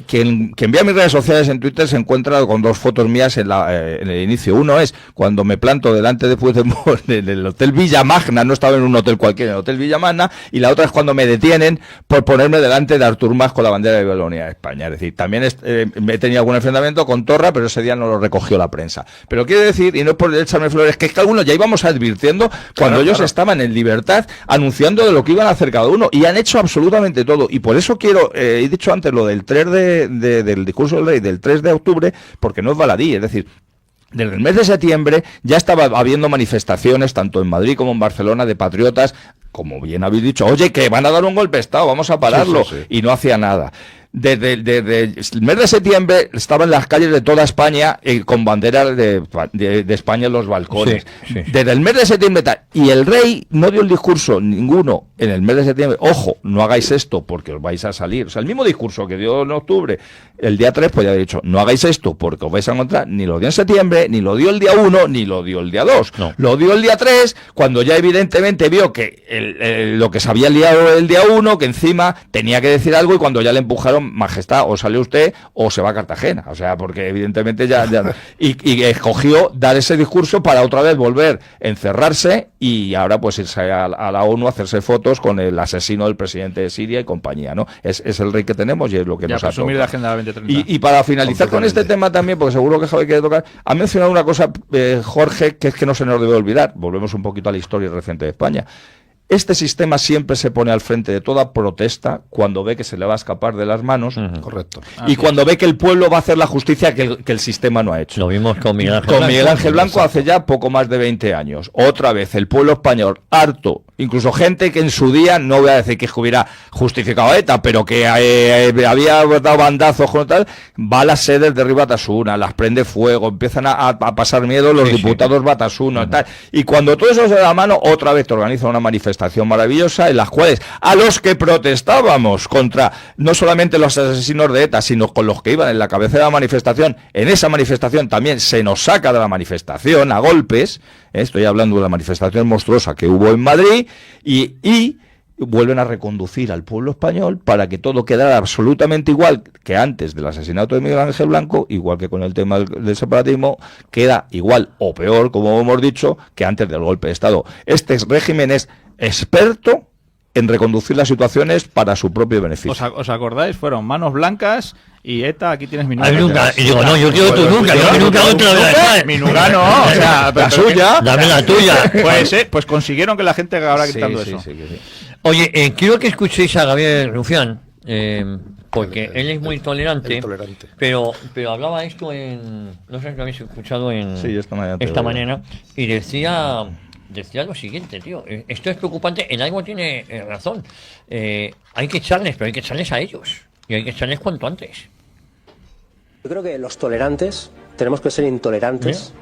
Quien vea mis redes sociales en Twitter se encuentra con dos fotos mías en el inicio. Uno es cuando me planto delante de Puigdemont en el Hotel Villamagna, no estaba en un hotel cualquiera, en el Hotel Villamagna, y la otra es cuando me detienen por ponerme delante de Artur Mas con la bandera de Bolonia de España. Es decir, también he tenido algún enfrentamiento con Torra, pero ese día no lo recogió la prensa. Pero quiero decir, y no es por echarme flores, que es que algunos ya íbamos advirtiendo cuando ellos estaban en libertad, anunciando de lo que iban a hacer cada uno, y han hecho absolutamente todo. Y por eso he dicho antes lo del 3 del discurso del rey, del 3 de octubre, porque no es baladí, es decir, Desde el mes de septiembre ya estaba habiendo manifestaciones, tanto en Madrid como en Barcelona, de patriotas, como bien habéis dicho, oye, que van a dar un golpe de Estado, vamos a pararlo, y no hacía nada. Desde el mes de septiembre estaba en las calles de toda España con banderas de España en los balcones. Desde el mes de septiembre y el rey no dio el discurso ninguno en el mes de septiembre. Ojo, no hagáis esto porque os vais a salir. O sea, el mismo discurso que dio en octubre, el día 3, pues ya he dicho, no hagáis esto porque os vais a encontrar. Ni lo dio en septiembre, ni lo dio el día 1, ni lo dio el día 2. No. Lo dio el día 3, cuando ya evidentemente vio que lo que se había liado el día 1, que encima tenía que decir algo, y cuando ya le empujaron, majestad, o sale usted o se va a Cartagena, o sea, porque evidentemente ya y escogió dar ese discurso para otra vez volver a encerrarse y ahora pues irse a la ONU a hacerse fotos con el asesino del presidente de Siria y compañía, ¿no? Es el rey que tenemos y es lo que nos ha tocado. La Agenda 2030. Y para finalizar con este tema también, porque seguro que Javi quiere tocar, ha mencionado una cosa, Jorge, que es que no se nos debe olvidar, volvemos un poquito a la historia reciente de España. Este sistema siempre se pone al frente de toda protesta cuando ve que se le va a escapar de las manos. Correcto. Y cuando ve que el pueblo va a hacer la justicia que el sistema no ha hecho. Lo vimos con Miguel Ángel Blanco. Con Miguel Ángel Blanco Exacto. hace ya poco más de 20 años. Otra vez, el pueblo español harto, incluso gente que en su día, no voy a decir que hubiera justificado a ETA, pero que había dado bandazos con tal, va a las sedes de Batasuna, las prende fuego, empiezan a pasar miedo los diputados Batasuna, tal. Y cuando todo eso se da la mano, otra vez te organiza una manifestación maravillosa en las cuales a los que protestábamos contra no solamente los asesinos de ETA, sino con los que iban en la cabeza de la manifestación, en esa manifestación también se nos saca de la manifestación a golpes, estoy hablando de la manifestación monstruosa que hubo en Madrid, y vuelven a reconducir al pueblo español para que todo quedara absolutamente igual que antes del asesinato de Miguel Ángel Blanco, igual que con el tema del separatismo, queda igual o peor, como hemos dicho, que antes del golpe de Estado. Este régimen es experto en reconducir las situaciones para su propio beneficio. ¿Os acordáis? Fueron manos blancas y ETA, aquí tienes mi número. Nunca, y digo, no, yo quiero tu nunca, yo nunca otra vez. Mi nunca no, o sea, la suya. Dame la tuya. Pues consiguieron que la gente acabara quitando eso. Sí. Oye, quiero que escuchéis a Gabriel Rufián, porque él es muy tolerante, pero hablaba esto no sé si lo habéis escuchado esta mañana, y decía lo siguiente, tío, esto es preocupante, en algo tiene razón, hay que echarles, pero hay que echarles a ellos, y hay que echarles cuanto antes. Yo creo que los tolerantes tenemos que ser intolerantes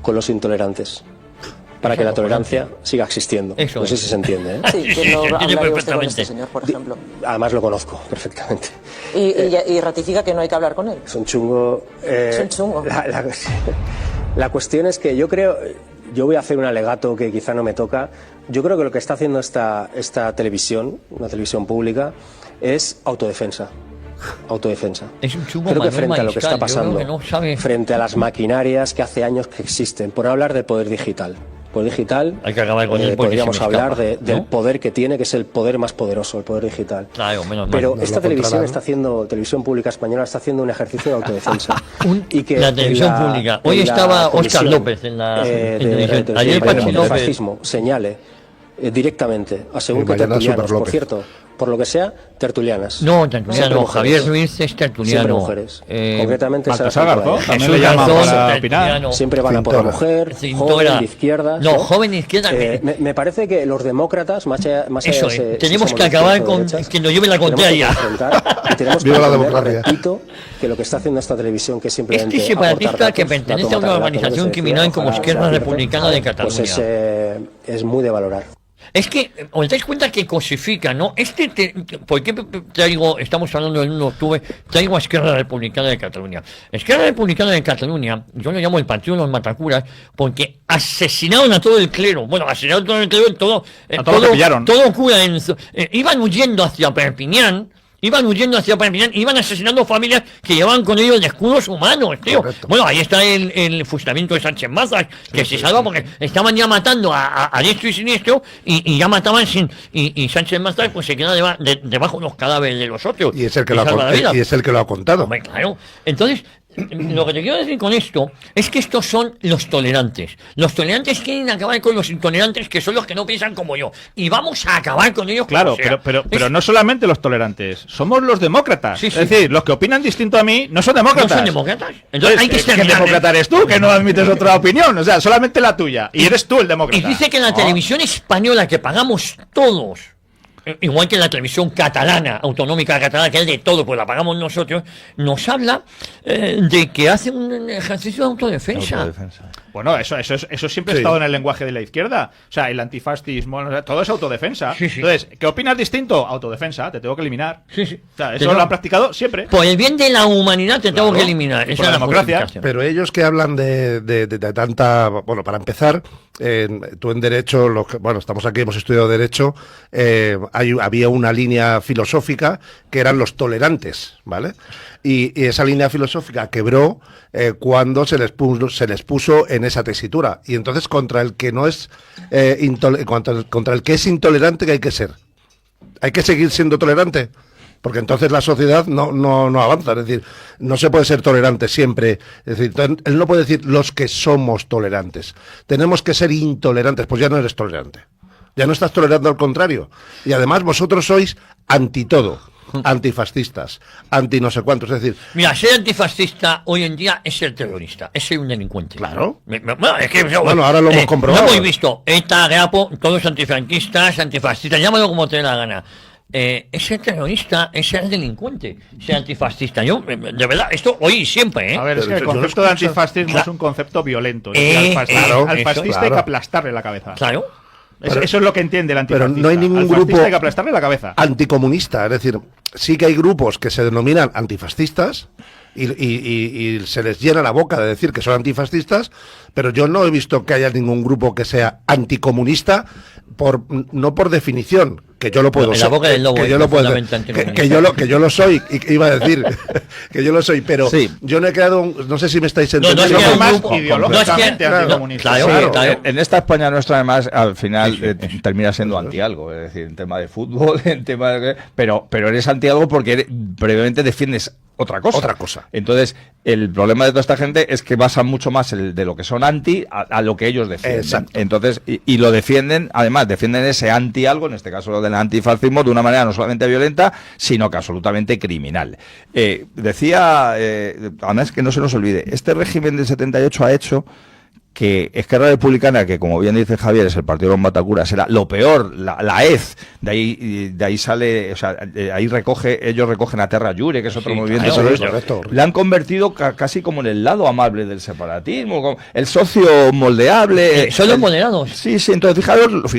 con los intolerantes, para que la tolerancia siga existiendo. Eso no sé si se entiende, ¿eh? Sí, que no hablaría usted con este señor, por ejemplo. Además lo conozco perfectamente. Y ratifica que no hay que hablar con él. Es un chungo. Es un chungo. La cuestión es que yo voy a hacer un alegato que quizá no me toca. Yo creo que lo que está haciendo esta televisión, una televisión pública, es autodefensa. Es un chungo. Creo que frente a lo que está pasando, frente a las maquinarias que hace años que existen, por hablar del poder digital. Poder digital, hay que acabar con él, podríamos hablar del poder que tiene, que es el poder más poderoso, el poder digital. Claro, pero esta televisión televisión pública española está haciendo un ejercicio de autodefensa. Y que la televisión pública. Hoy estaba Óscar López en la televisión. Ayer Pachi López. El fascismo señale directamente a según que tertulianos, por cierto, por lo que sea, tertulianas. No, tertuliano, Javier Ruiz es tertuliano. Siempre mujeres. Concretamente Baltasar Garzón, también le llaman para opinar. Siempre van a por la mujer, joven de izquierdas. No, joven de izquierdas. Me parece que los demócratas, más allá eso de tenemos que acabar con que nos lleve la contraria. Tenemos que entender, repito, que lo que está haciendo esta televisión, que es simplemente este separatista que pertenece a una organización criminal como Esquerra Republicana de Cataluña. Pues es muy de valorar. Es que, os dais cuenta que cosifica, ¿no? ¿Por qué estamos hablando del 1 de octubre, traigo a Esquerra Republicana de Cataluña? Esquerra Republicana de Cataluña, yo lo llamo el partido de los matacuras, porque asesinaron a todo el clero. Bueno, asesinaron a todo el clero, todo cura. Iban huyendo hacia Perpiñán, iban asesinando familias que llevaban con ellos escudos humanos, tío. Correcto. Bueno, ahí está el fusilamiento de Sánchez Mazas, que se salva porque estaban ya matando a diestro y siniestro y ya mataban y Sánchez Mazas pues se queda debajo de los cadáveres de los otros. Y es el que lo ha contado. Hombre, claro. Entonces, lo que te quiero decir con esto es que estos son los tolerantes. Los tolerantes quieren acabar con los intolerantes, que son los que no piensan como yo. Y vamos a acabar con ellos. Claro, pero no solamente los tolerantes, somos los demócratas. Sí, sí. Es decir, los que opinan distinto a mí no son demócratas. ¿No son demócratas? Entonces hay que ser ¿qué demócrata eres tú? Que no admites otra opinión. O sea, solamente la tuya. Y eres tú el demócrata. Y dice que en la televisión española que pagamos todos, igual que en la televisión catalana, autonómica catalana, que es de todo, pues la pagamos nosotros, nos habla de que hace un ejercicio de autodefensa. Bueno, eso siempre ha estado en el lenguaje de la izquierda. O sea, el antifascismo, todo es autodemofensa. Sí. Entonces, ¿qué opinas distinto? Autodefensa, te tengo que eliminar. Sí. O sea, eso lo han practicado siempre. Por el bien de la humanidad te tengo que eliminar. Esa es la democracia. Pero ellos que hablan de tanta... Bueno, para empezar, tú en Derecho, estamos aquí, hemos estudiado Derecho, había una línea filosófica que eran los tolerantes, ¿vale? Y esa línea filosófica quebró cuando se les puso en esa tesitura. Y entonces contra el que no es contra el que es intolerante, ¿qué hay que ser? ¿Hay que seguir siendo tolerante? Porque entonces la sociedad no avanza. Es decir, no se puede ser tolerante siempre. Es decir, él no puede decir los que somos tolerantes. Tenemos que ser intolerantes. Pues ya no eres tolerante. Ya no estás tolerando, al contrario. Y además vosotros sois anti todo. Antifascistas, anti no sé cuántos, es decir... Mira, ser antifascista hoy en día es ser terrorista, es ser un delincuente. Claro. Es que, bueno, ahora lo hemos comprobado. Lo hemos visto, ETA, GEAPO, todos antifranquistas, antifascistas, llámalo como te dé la gana. Es ser terrorista, es ser delincuente, ser antifascista. Yo, de verdad, esto hoy y siempre, A ver, es que el concepto de antifascismo es un concepto violento. Al fascista hay que aplastarle la cabeza. Claro. Eso es lo que entiende el antifascista. Pero no hay ningún grupo hay que aplastarle la cabeza. Anticomunista, es decir, sí que hay grupos que se denominan antifascistas y se les llena la boca de decir que son antifascistas, pero yo no he visto que haya ningún grupo que sea anticomunista no por definición, que yo lo puedo ser, que yo lo soy, y iba a decir que yo lo soy, pero sí. Yo no he creado no sé si me estáis entendiendo. No es más ideológicamente anticomunista. Claro. En esta España nuestra, además, al final termina siendo anti-algo, es decir, en tema de fútbol, en tema de... pero eres anti-algo porque previamente defiendes otra cosa. Entonces, el problema de toda esta gente es que basan mucho más de lo que son anti a lo que ellos defienden. Exacto. Entonces, y lo defienden, además, defienden ese anti-algo, en este caso lo del antifascismo, de una manera no solamente violenta, sino que absolutamente criminal. Decía, además que no se nos olvide, este régimen del 78 ha hecho que Esquerra Republicana, que como bien dice Javier, es el partido de los matacuras, era lo peor, la EZ, de ahí sale, o sea, ahí ellos recogen a Terra Llure, que es otro movimiento, correcto. Le han convertido casi como en el lado amable del separatismo, el socio moldeable. Son los moderados. Sí, entonces fijaros.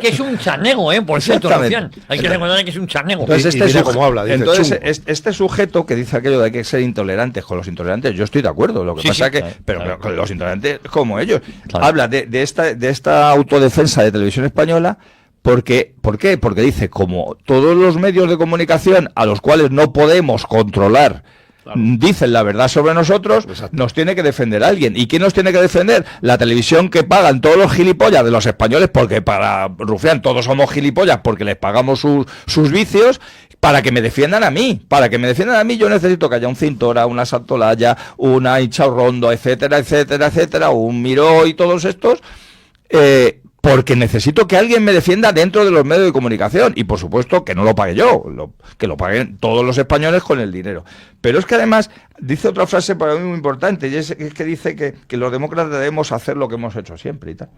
Que es un charnego, por cierto, Rufián. Hay que recordar que es un charnego. Entonces, este sujeto que dice aquello de hay que ser intolerantes con los intolerantes, yo estoy de acuerdo. Lo que pasa es que, pero con los intolerantes como ellos. Claro. Habla de esta autodefensa de Televisión Española. ¿Por qué? Porque dice, como todos los medios de comunicación a los cuales no podemos controlar dicen la verdad sobre nosotros, nos tiene que defender alguien. ¿Y quién nos tiene que defender? La televisión que pagan todos los gilipollas de los españoles, porque para Rufián todos somos gilipollas porque les pagamos sus vicios, para que me defiendan a mí. Para que me defiendan a mí yo necesito que haya un Cintora, una Santolaya, una Inchaurrondo, etcétera, un Miró y todos estos, porque necesito que alguien me defienda dentro de los medios de comunicación. Y por supuesto que no lo pague yo, que lo paguen todos los españoles con el dinero. Pero es que además dice otra frase para mí muy importante, y es que dice que los demócratas debemos hacer lo que hemos hecho siempre y tal.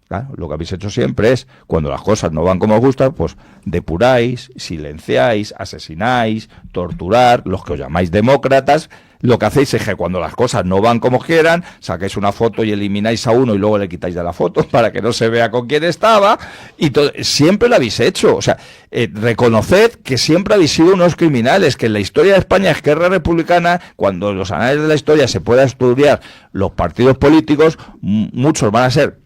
Claro, lo que habéis hecho siempre es, cuando las cosas no van como os gusta, pues depuráis, silenciáis, asesináis, torturar, los que os llamáis demócratas. Lo que hacéis es que cuando las cosas no van como quieran, saquéis una foto y elimináis a uno y luego le quitáis de la foto para que no se vea con quién estaba, y siempre lo habéis hecho. O sea, reconoced que siempre habéis sido unos criminales, que en la historia de España, Esquerra Republicana, cuando en los anales de la historia se pueda estudiar los partidos políticos, muchos van a ser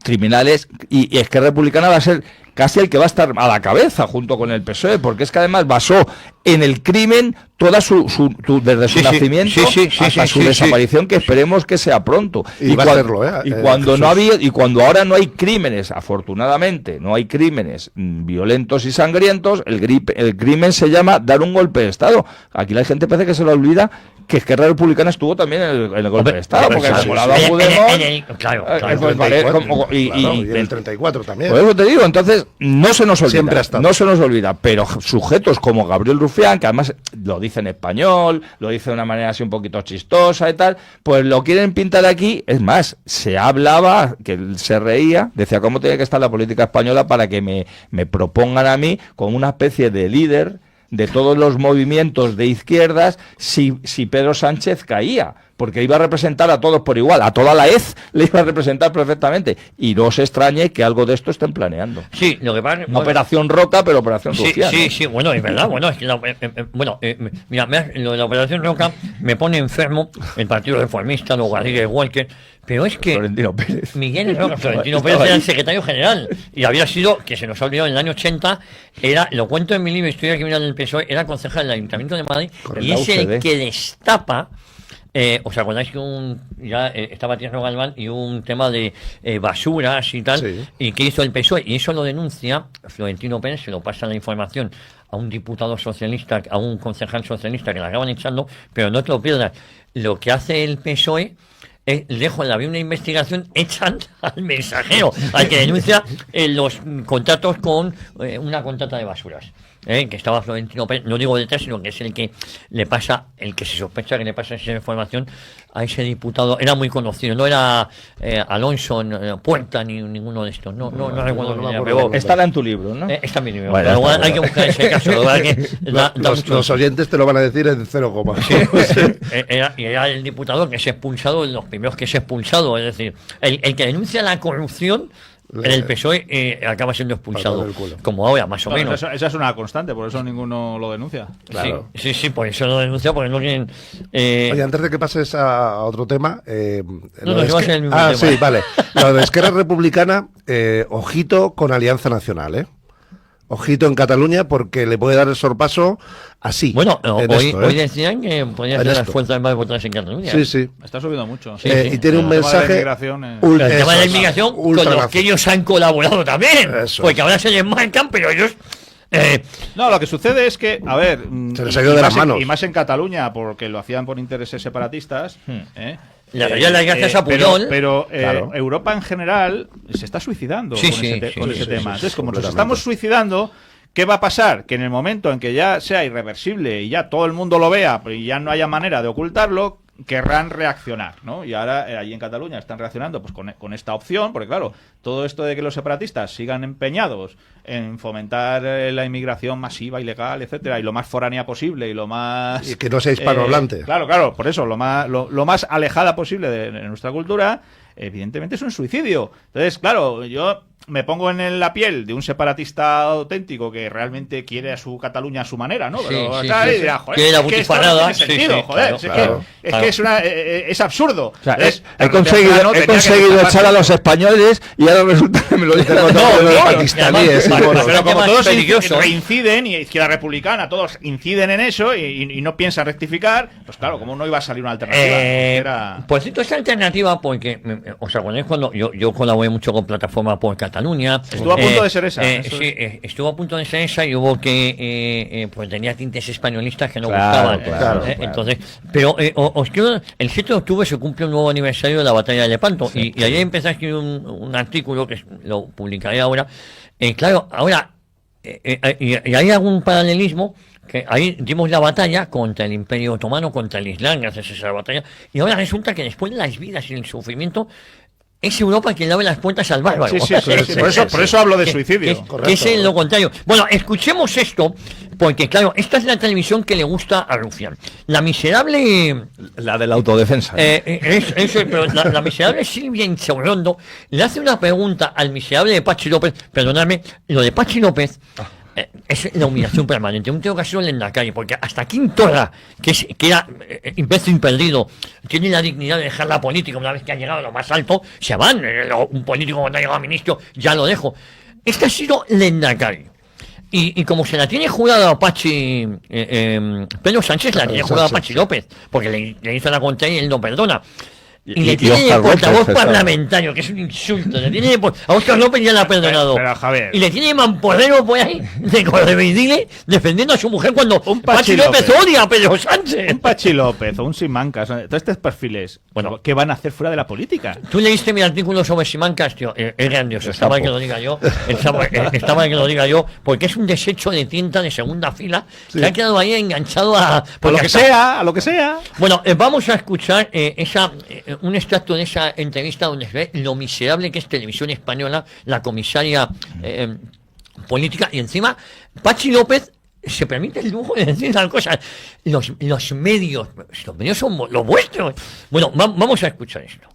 criminales y Esquerra Republicana va a ser casi el que va a estar a la cabeza junto con el PSOE, porque es que además basó en el crimen toda desde su nacimiento hasta su desaparición, que esperemos que sea pronto. Y cuando ahora no hay crímenes, afortunadamente, no hay crímenes violentos y sangrientos, el crimen se llama dar un golpe de Estado. Aquí la gente parece que se le olvida que Esquerra Republicana estuvo también en el golpe de Estado, porque como la y en el 34 también. Por eso te digo, entonces no se nos olvida, pero sujetos como Gabriel Rufián, que además lo dice en español, lo dice de una manera así un poquito chistosa y tal, pues lo quieren pintar aquí. Es más, se hablaba, que él se reía, decía cómo tiene que estar la política española para que me propongan a mí como una especie de líder de todos los movimientos de izquierdas si Pedro Sánchez caía, porque iba a representar a todos por igual, a toda la EZ le iba a representar perfectamente, y no os extrañe que algo de esto estén planeando. Sí, lo que pasa, una Operación Roca, pero Operación Rufián. Sí, bueno, es verdad, bueno, es que mira, lo de la Operación Roca me pone enfermo el Partido Reformista, los Garrigues Walker, pero es que Florentino Pérez era el secretario general y había sido, que se nos ha olvidado, en el año 80, lo cuento en mi libro Historia Criminal del PSOE, era concejal del Ayuntamiento de Madrid, y es el que destapa. ¿Os acordáis que estaba Tierno Galván y un tema de basuras y tal? Sí. ¿Y qué hizo el PSOE? Y eso lo denuncia Florentino Pérez, se lo pasa la información a un diputado socialista, a un concejal socialista que la acaban echando, pero no te lo pierdas. Lo que hace el PSOE es, lejos de haber una investigación, echan al mensajero, al que denuncia los contratos con una contrata de basuras. Que estaba Florentino Pérez, no digo detrás, sino que es el que le pasa, el que se sospecha que le pasa esa información a ese diputado. Era muy conocido, no era Alonso Puerta ni ninguno de estos, no recuerdo. Pero estará en tu libro, ¿no? Está en mi libro, bueno, pero hay que buscar ese caso. Los oyentes te lo van a decir en 0, y era el diputado que se ha expulsado, los primeros que se ha expulsado, es decir, el que denuncia la corrupción en el PSOE acaba siendo expulsado, como ahora, más o menos. Esa es una constante, por eso ninguno lo denuncia. Claro. Sí, por eso lo denuncia, porque no quieren... Oye, antes de que pases a otro tema... tema. Sí, vale. Lo de Esquerra Republicana, ojito con Alianza Nacional, Ojito en Cataluña, porque le puede dar el sorpaso así. Bueno, hoy decían que podían ser las fuerzas más votadas en Cataluña. Sí. Está subiendo mucho. Y tiene un mensaje... El tema de la inmigración, con los que ellos han colaborado también. Porque ahora se les marcan, pero ellos... No, lo que sucede es que, a ver, se les ha ido de las manos. Y más en Cataluña, porque lo hacían por intereses separatistas. Las gracias a Puyol. Pero claro, Europa en general se está suicidando con ese tema. Entonces, como nos estamos suicidando, ¿qué va a pasar? Que en el momento en que ya sea irreversible y ya todo el mundo lo vea y ya no haya manera de ocultarlo, querrán reaccionar, ¿no? Y ahora allí en Cataluña están reaccionando pues con esta opción, porque claro, todo esto de que los separatistas sigan empeñados en fomentar la inmigración masiva, ilegal, etcétera, y lo más foránea posible y lo más... Y que no sea hispanohablante. Claro, por eso, lo más alejada posible de nuestra cultura, evidentemente es un suicidio. Entonces, claro, yo me pongo en la piel de un separatista auténtico que realmente quiere a su Cataluña a su manera, ¿no? Pero dirá, joder, es que esto no tiene sentido, es que es absurdo. O sea, he conseguido echar a los españoles y ahora resulta que me lo dicen los pakistaníes. Pero como todos reinciden, y Izquierda Republicana, todos inciden en eso y no piensan rectificar, pues claro, como no iba a salir una alternativa. Pues esto es alternativa porque, o sea, cuando yo colaboré mucho con Plataforma por Cataluña. Estuvo a punto de ser esa. Estuvo a punto de ser esa y hubo que pues tenía tintes españolistas que no gustaban. Entonces, pero os quiero, el 7 de octubre se cumple un nuevo aniversario de la batalla de Lepanto y ayer empecé a escribir un artículo que lo publicaré ahora. Claro, ahora y hay algún paralelismo, que ahí dimos la batalla contra el Imperio Otomano, contra el Islam, gracias a esa batalla, y ahora resulta que después de las vidas y el sufrimiento es Europa quien le abre las puertas al bárbaro. Por eso hablo de suicidio. Que es lo contrario. Bueno, escuchemos esto, porque claro, esta es la televisión que le gusta a Rufián. La miserable... La de la autodefensa. Pero la miserable Silvia Inchaurrondo le hace una pregunta al miserable de Pachi López. Perdonadme, lo de Pachi López... es la humillación permanente. Un tío que ha sido en la calle, porque hasta Quintorra, que era imbécil perdido, tiene la dignidad de dejar la política una vez que ha llegado a lo más alto, se van. Un político cuando ha llegado a ministro, ya lo dejo. este ha sido Lendakari. Y como se la tiene jurada a Pachi, Pedro Sánchez la tiene jurada a Pachi López, porque le hizo la contra y él no perdona. Y le tiene de portavoz parlamentario, que es un insulto. Le tiene a Óscar López ya la ha perdonado. Pero, Javier. Y le tiene Mampodero por ahí, de Correveidile, defendiendo a su mujer cuando Pachi López odia a Pedro Sánchez. Un Pachi López o un Simancas, todos estos perfiles, bueno, ¿qué van a hacer fuera de la política? Tú leíste mi artículo sobre Simancas, tío, es grandioso. Está mal que lo diga yo, está mal que lo diga yo, porque es un desecho de tinta de segunda fila que ha quedado ahí enganchado a lo que sea. Bueno, vamos a escuchar un extracto de esa entrevista donde se ve lo miserable que es Televisión Española, la comisaria política, y encima Pachi López se permite el lujo de decir las cosas. Los medios son los vuestros. Bueno, vamos a escuchar esto.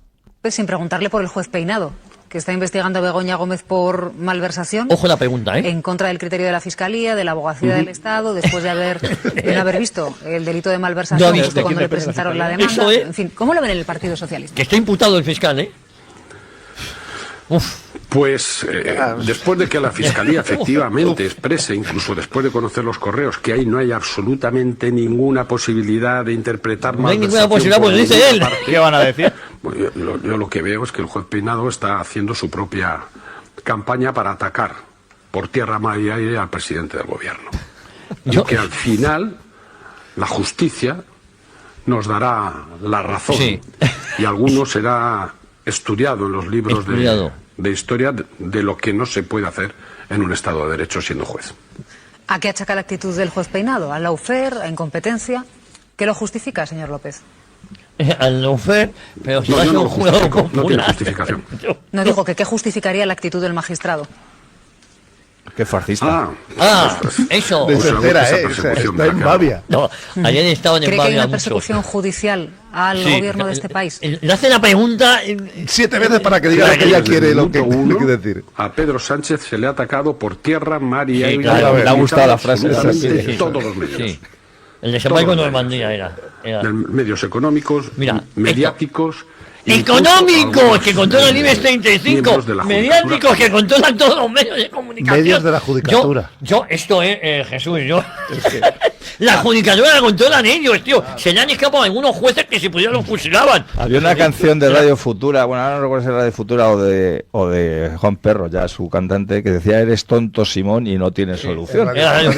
Sin preguntarle por el juez Peinado, que está investigando a Begoña Gómez por malversación. Ojo la pregunta, ¿eh? En contra del criterio de la Fiscalía, de la Abogacía del Estado, después de no haber visto el delito de malversación justo cuando le presentaron la demanda. En fin, ¿cómo lo ven en el Partido Socialista? Que está imputado el fiscal, ¿eh? Pues después de que la Fiscalía efectivamente exprese, incluso después de conocer los correos, que ahí no hay absolutamente ninguna posibilidad de interpretar mal. No hay ninguna posibilidad, pues dice él. ¿Qué van a decir? Bueno, yo lo que veo es que el juez Peinado está haciendo su propia campaña para atacar por tierra, mar y aire al presidente del gobierno. Y que al final la justicia nos dará la razón. Sí. Y alguno será estudiado en los libros de historia de lo que no se puede hacer en un Estado de Derecho siendo juez. ¿A qué achaca la actitud del juez Peinado? ¿A lawfare? ¿A incompetencia? ¿Qué lo justifica, señor López? Al lawfare, pero si no, no tiene justificación. No digo que qué justificaría la actitud del magistrado. Qué fascista. Eso. Está en Babia. No, ayer estaban en Babia. ¿Cree que hay una muchos. persecución judicial al gobierno de este país? Le hace la pregunta 7 veces para que diga que ella quiere lo que decir. A Pedro Sánchez se le ha atacado por tierra, mar y aire. Me ha gustado la frase. Todos los medios. Sí. El desembarco de Normandía era. Medios económicos, mediáticos. Económicos que controlan el IBEX 35, mediáticos que controlan todos los medios de comunicación. Medios de la judicatura. Esto es Jesús, la judicatura la controlan ellos, tío. Se le han escapado algunos jueces que si pudieran los fusilaban. Había una canción de Radio Futura, bueno, ahora no recuerdo si era Radio Futura o de Juan Perro, ya su cantante, que decía: eres tonto, Simón, y no tienes solución. Era Radio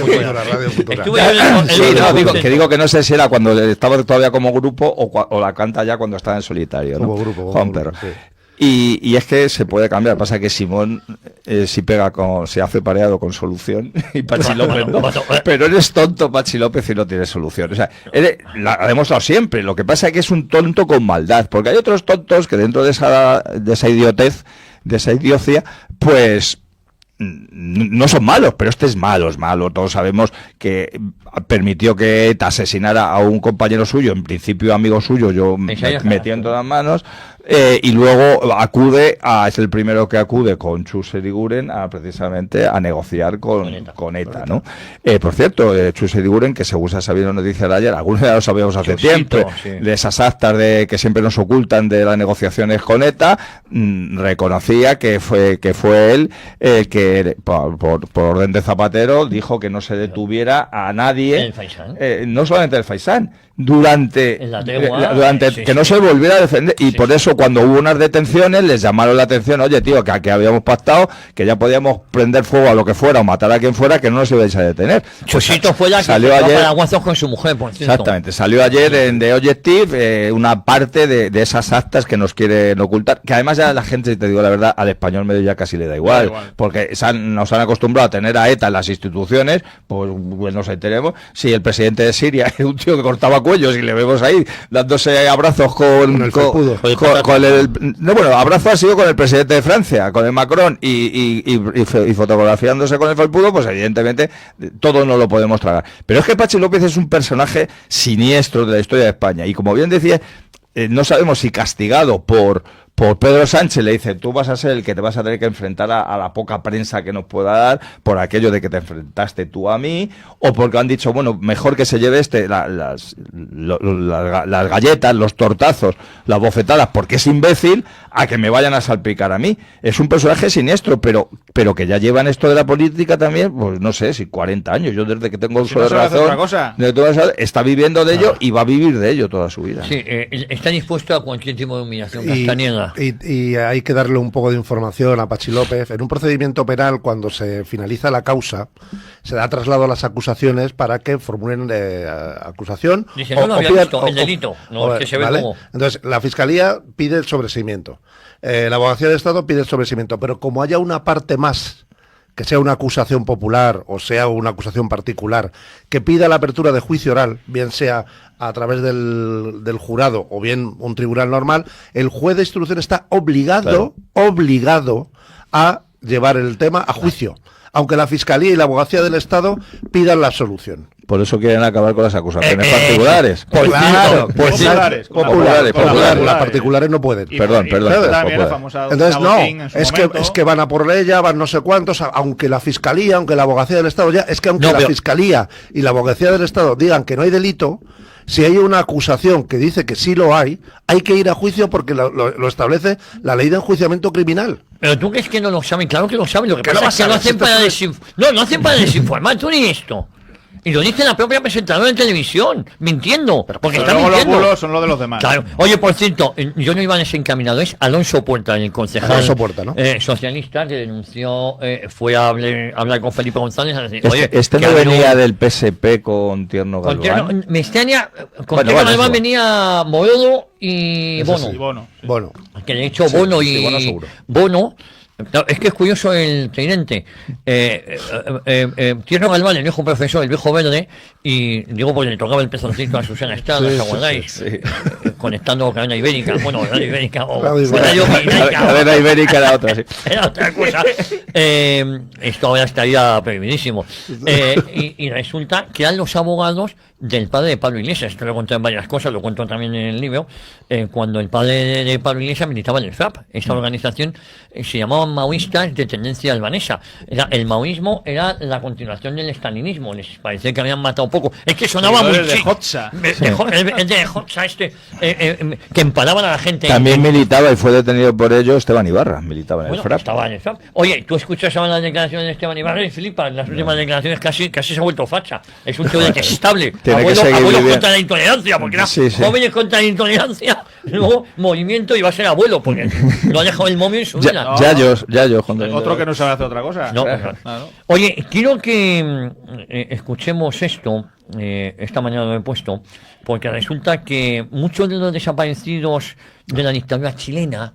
Futura. Digo que no sé si era cuando estaba todavía como grupo o la canta ya cuando estaba en solitario, ¿no? Juan Perro. Sí. Y es que se puede cambiar. Pasa que Simón si pega se hace pareado con solución y Pachi López no. Pero eres tonto, Pachi López, y no tienes solución. O sea, la ha demostrado siempre. Lo que pasa es que es un tonto con maldad, porque hay otros tontos que dentro de esa idiotez, de esa idiocia, pues no son malos, pero este es malo. Todos sabemos que permitió que ETA asesinara a un compañero suyo, en principio amigo suyo, yo metiendo las manos, y luego es el primero que acude con Chus Eguiguren precisamente a negociar con ETA, ¿no? Por cierto, Chus Eguiguren, que según se ha sabido noticias de ayer, algunos ya lo sabíamos hace tiempo, de esas actas que siempre nos ocultan de las negociaciones con ETA, reconocía que fue él el que por orden de Zapatero dijo que no se detuviera a nadie, no solamente el Faisán, durante que no se volviera a defender, y por eso cuando hubo unas detenciones les llamaron la atención: oye, tío, que habíamos pactado que ya podíamos prender fuego a lo que fuera o matar a quien fuera, que no nos ibais a detener. Chusito fue la que salió ayer para Aguazos con su mujer, por cierto. Exactamente, salió ayer en The Objective una parte de esas actas que nos quieren ocultar, que además ya la gente, te digo la verdad, al español medio ya casi le da igual. Porque nos han acostumbrado a tener a ETA en las instituciones, pues nos enteremos. Si el presidente de Siria es un tío que cortaba cuellos y le vemos ahí dándose abrazos abrazos ha sido con el presidente de Francia, con el Macron, y fotografiándose con el felpudo, pues evidentemente todo no lo podemos tragar. Pero es que Pachi López es un personaje siniestro de la historia de España, y como bien decía, no sabemos si castigado por por Pedro Sánchez le dice, tú vas a ser el que te vas a tener que enfrentar a la poca prensa que nos pueda dar por aquello de que te enfrentaste tú a mí, o porque han dicho, bueno, mejor que se lleve las galletas, los tortazos, las bofetadas, porque es imbécil, a que me vayan a salpicar a mí. Es un personaje siniestro, pero que ya llevan esto de la política también, pues no sé, si 40 años. Yo desde que tengo uso de razón, está viviendo de ello y va a vivir de ello toda su vida. Sí, está dispuesto a cualquier tipo de humillación. Castañeda. Y hay que darle un poco de información a Pachi López. En un procedimiento penal, cuando se finaliza la causa, se da traslado a las acusaciones para que formulen acusación. Dice, no había visto el delito. No, que se ve como... Entonces, la Fiscalía pide el sobreseimiento. La Abogacía de Estado pide el sobreseimiento. Pero como haya una parte más, que sea una acusación popular o sea una acusación particular, que pida la apertura de juicio oral, bien sea a través del jurado o bien un tribunal normal, el juez de instrucción está obligado a llevar el tema a juicio, aunque la Fiscalía y la Abogacía del Estado pidan la absolución. Por eso quieren acabar con las acusaciones particulares. Populares. Las particulares no pueden. Perdón. Entonces es que van a por ella, van no sé cuántos, aunque la Fiscalía, aunque la Abogacía del Estado la Fiscalía y la Abogacía del Estado digan que no hay delito, si hay una acusación que dice que sí lo hay que ir a juicio porque lo establece la ley de enjuiciamiento criminal. Pero tú crees que no lo saben, claro que lo saben, lo que pasa es que lo hacen para desinformar, tú ni esto. Y lo dice la propia presentadora en televisión, mintiendo, porque está mintiendo. Los bulos son los de los demás. Claro. Oye, por cierto, yo no iba desencaminado, es Alonso Puerta, el concejal socialista que denunció, fue a hablar con Felipe González. Oye, no venía del PSP con Tierno Galván. Tierno Galván venía Moedo y Bono. Bono. Que de hecho Bono y Bono. No, es que es curioso el tridente. Tierno Galván, el viejo profesor, el viejo verde, y digo porque le tocaba el pezoncito a Susana Estrada, ¿os acordáis? Conectando cadena ibérica, cadena ibérica o cadena ibérica era otra, sí. Era otra cosa. Esto ahora estaría prohibidísimo. Y resulta que eran los abogados del padre de Pablo Iglesias. Esto lo conté en varias cosas, lo cuento también en el libro. Cuando el padre de Pablo Iglesias militaba en el FRAP, esta organización se llamaba maoístas de tendencia albanesa. El maoísmo era la continuación del estalinismo. Les parecía que habían matado poco. Es que sonaba muy de Hotza. El de Hotza que empalaban a la gente. También militaba y fue detenido por ello Esteban Ibarra. Militaba en el FRAP. Estaba en el FRAP. Oye, tú escuchas ahora las declaraciones de Esteban Ibarra y flipas. Las últimas declaraciones casi se ha vuelto facha. Es un tío detestable. Abuelo contra la intolerancia, porque era jóvenes contra la intolerancia. Luego movimiento y va a ser abuelo, porque lo ha dejado el momio en su vida. Otro que no sabe hacer otra cosa. Oye, quiero que escuchemos esto. Esta mañana lo he puesto, porque resulta que muchos de los desaparecidos de la dictadura chilena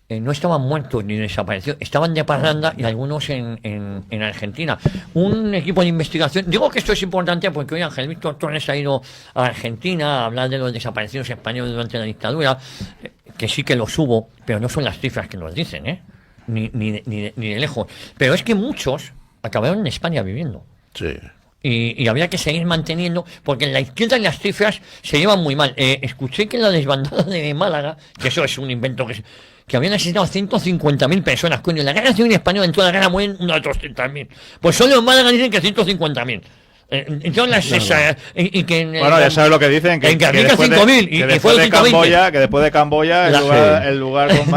no estaban muertos ni desaparecidos, estaban de parranda y algunos en Argentina. Un equipo de investigación, digo que esto es importante porque hoy Ángel Víctor Torres ha ido a Argentina a hablar de los desaparecidos españoles durante la dictadura, que sí que los hubo, pero no son las cifras que nos dicen, ni de lejos. Pero es que muchos acabaron en España viviendo. Sí. Y había que seguir manteniendo, porque en la izquierda y las cifras se llevan muy mal. Escuché que en la desbandada de Málaga, que eso es un invento que habían asesinado a 150.000 personas, coño, en la guerra civil española, en toda la guerra mueren unos 200.000. Pues solo en Málaga dicen que 150.000. Ya sabes lo que dicen, que después de Camboya el lugar con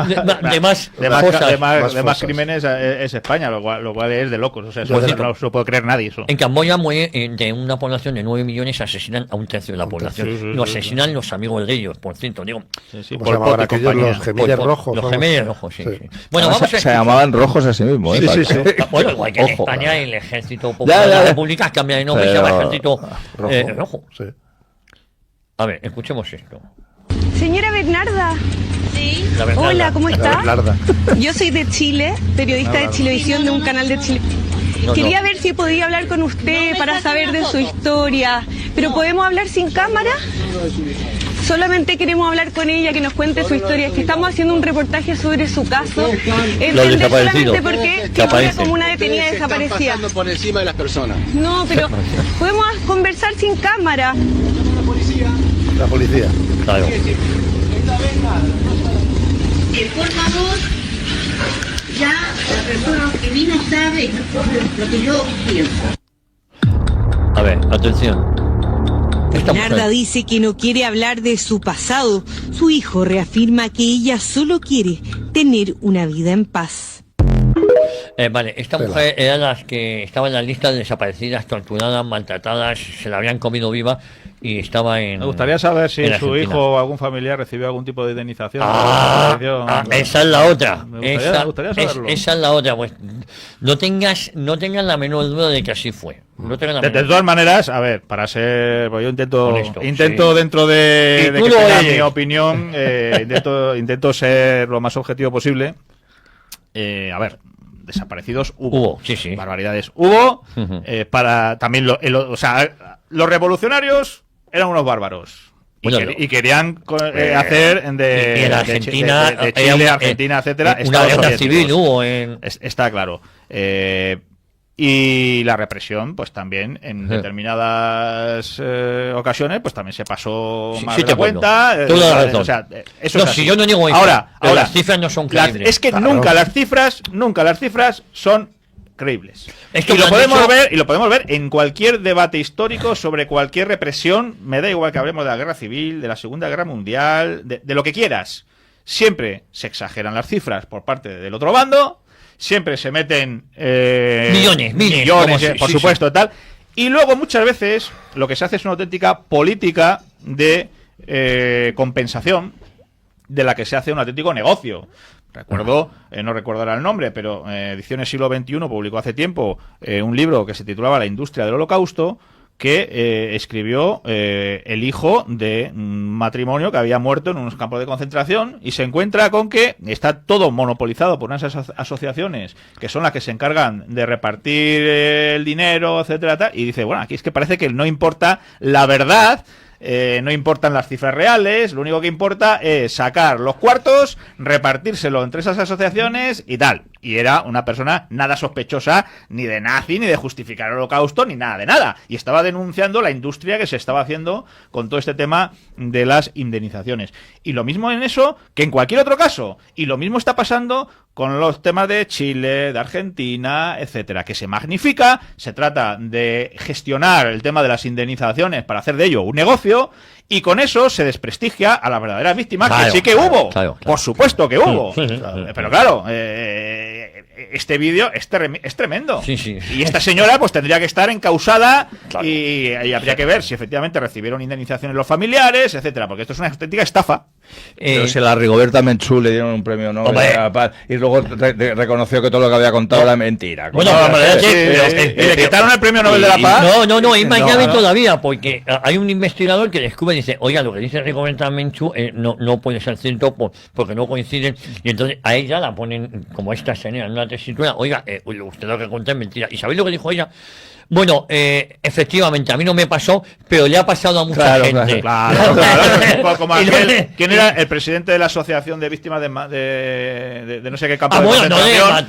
más crímenes es España, lo cual es de locos. O sea, no se lo puede creer nadie eso. En Camboya muere de una población de 9 millones, asesinan a un tercio de la población. Lo asesinan los amigos de ellos, por cierto. Digo, los gemelles rojos. Los gemelles rojos, sí. Bueno, se llamaban rojos así mismo. Bueno, igual que en España el Ejército Popular de la República cambia de nombre. Se llama Ejército Rojo. Sí. A ver, escuchemos esto. Señora Bernarda. Sí. Hola, ¿cómo está? Yo soy de Chile, periodista de Chilevisión, de un canal de Chile. Quería ver si podía hablar con usted para saber de su historia. ¿Pero podemos hablar sin cámara? Solamente queremos hablar con ella, que nos cuente su historia. Es que estamos haciendo un reportaje sobre su caso. Entender solamente por qué figura como una detenida desaparecida. Pasando por encima de las personas. No, pero podemos conversar sin cámara. La policía. Claro. por favor, ya la persona que vino sabe lo que yo pienso. A ver, atención. Bernarda dice que no quiere hablar de su pasado. Su hijo reafirma que ella solo quiere tener una vida en paz. Vale, esta mujer era las que estaba en la lista de desaparecidas, torturadas, maltratadas, se la habían comido viva y estaba en... Me gustaría saber si su hijo o algún familiar recibió algún tipo de indemnización. Esa es la otra. Me gustaría saberlo. Esa es la otra. Pues no tengas la menor duda de que así fue. No de todas maneras, a ver, para ser... Pues yo intento sí. dentro de que tenga mi opinión, intento ser lo más objetivo posible. A ver, desaparecidos hubo. Sí. Barbaridades hubo. Para también los revolucionarios eran unos bárbaros. Y querían hacer de Argentina, de Chile, Argentina, etcétera. Una guerra civil hubo está claro. Y la represión, pues también en determinadas ocasiones, pues también se pasó más de la cuenta. Toda la razón. O sea, eso es así. Si yo no digo eso, ahora las cifras no son creíbles. Es que nunca las cifras son creíbles. Y lo podemos ver en cualquier debate histórico sobre cualquier represión. Me da igual que hablemos de la guerra civil, de la Segunda Guerra Mundial, de lo que quieras. Siempre se exageran las cifras por parte del otro bando. Siempre se meten millones, por supuesto, tal. Y luego muchas veces lo que se hace es una auténtica política de compensación, de la que se hace un auténtico negocio. Recuerdo, no recuerdo ahora el nombre, pero Ediciones Siglo XXI publicó hace tiempo un libro que se titulaba La industria del holocausto, que escribió el hijo de un matrimonio que había muerto en unos campos de concentración, y se encuentra con que está todo monopolizado por unas asociaciones que son las que se encargan de repartir el dinero, etcétera, tal, y dice, bueno, aquí es que parece que no importa la verdad. No importan las cifras reales, lo único que importa es sacar los cuartos, repartírselo entre esas asociaciones y tal. Y era una persona nada sospechosa ni de nazi, ni de justificar el holocausto, ni nada de nada. Y estaba denunciando la industria que se estaba haciendo con todo este tema de las indemnizaciones. Y lo mismo en eso que en cualquier otro caso. Y lo mismo está pasando con los temas de Chile, de Argentina, etcétera, que se magnifica. Se trata de gestionar el tema de las indemnizaciones para hacer de ello un negocio, y con eso se desprestigia a las verdaderas víctimas, que sí que hubo. Claro. Por supuesto que hubo. Pero claro, este vídeo es tremendo. Y esta señora pues tendría que estar encausada, y habría que ver si efectivamente recibieron indemnizaciones los familiares, etcétera, porque esto es una auténtica estafa. Pero si a la Rigoberta Menchú le dieron un premio Nobel de la Paz, y luego reconoció que todo lo que había contado era mentira. Bueno, ¿le quitaron el premio Nobel de la Paz? No, es más grave todavía, porque hay un investigador que descubre y dice, oiga, lo que dice Rigoberta Menchú no puede ser cierto porque no coinciden, y entonces a ella la ponen como esta señora en una tesitura, oiga, usted lo que cuenta es mentira. ¿Y sabéis lo que dijo ella? Bueno, efectivamente, a mí no me pasó, pero le ha pasado a mucha gente. Claro. Como ¿quién era el presidente de la Asociación de Víctimas de no sé qué campo de concentración?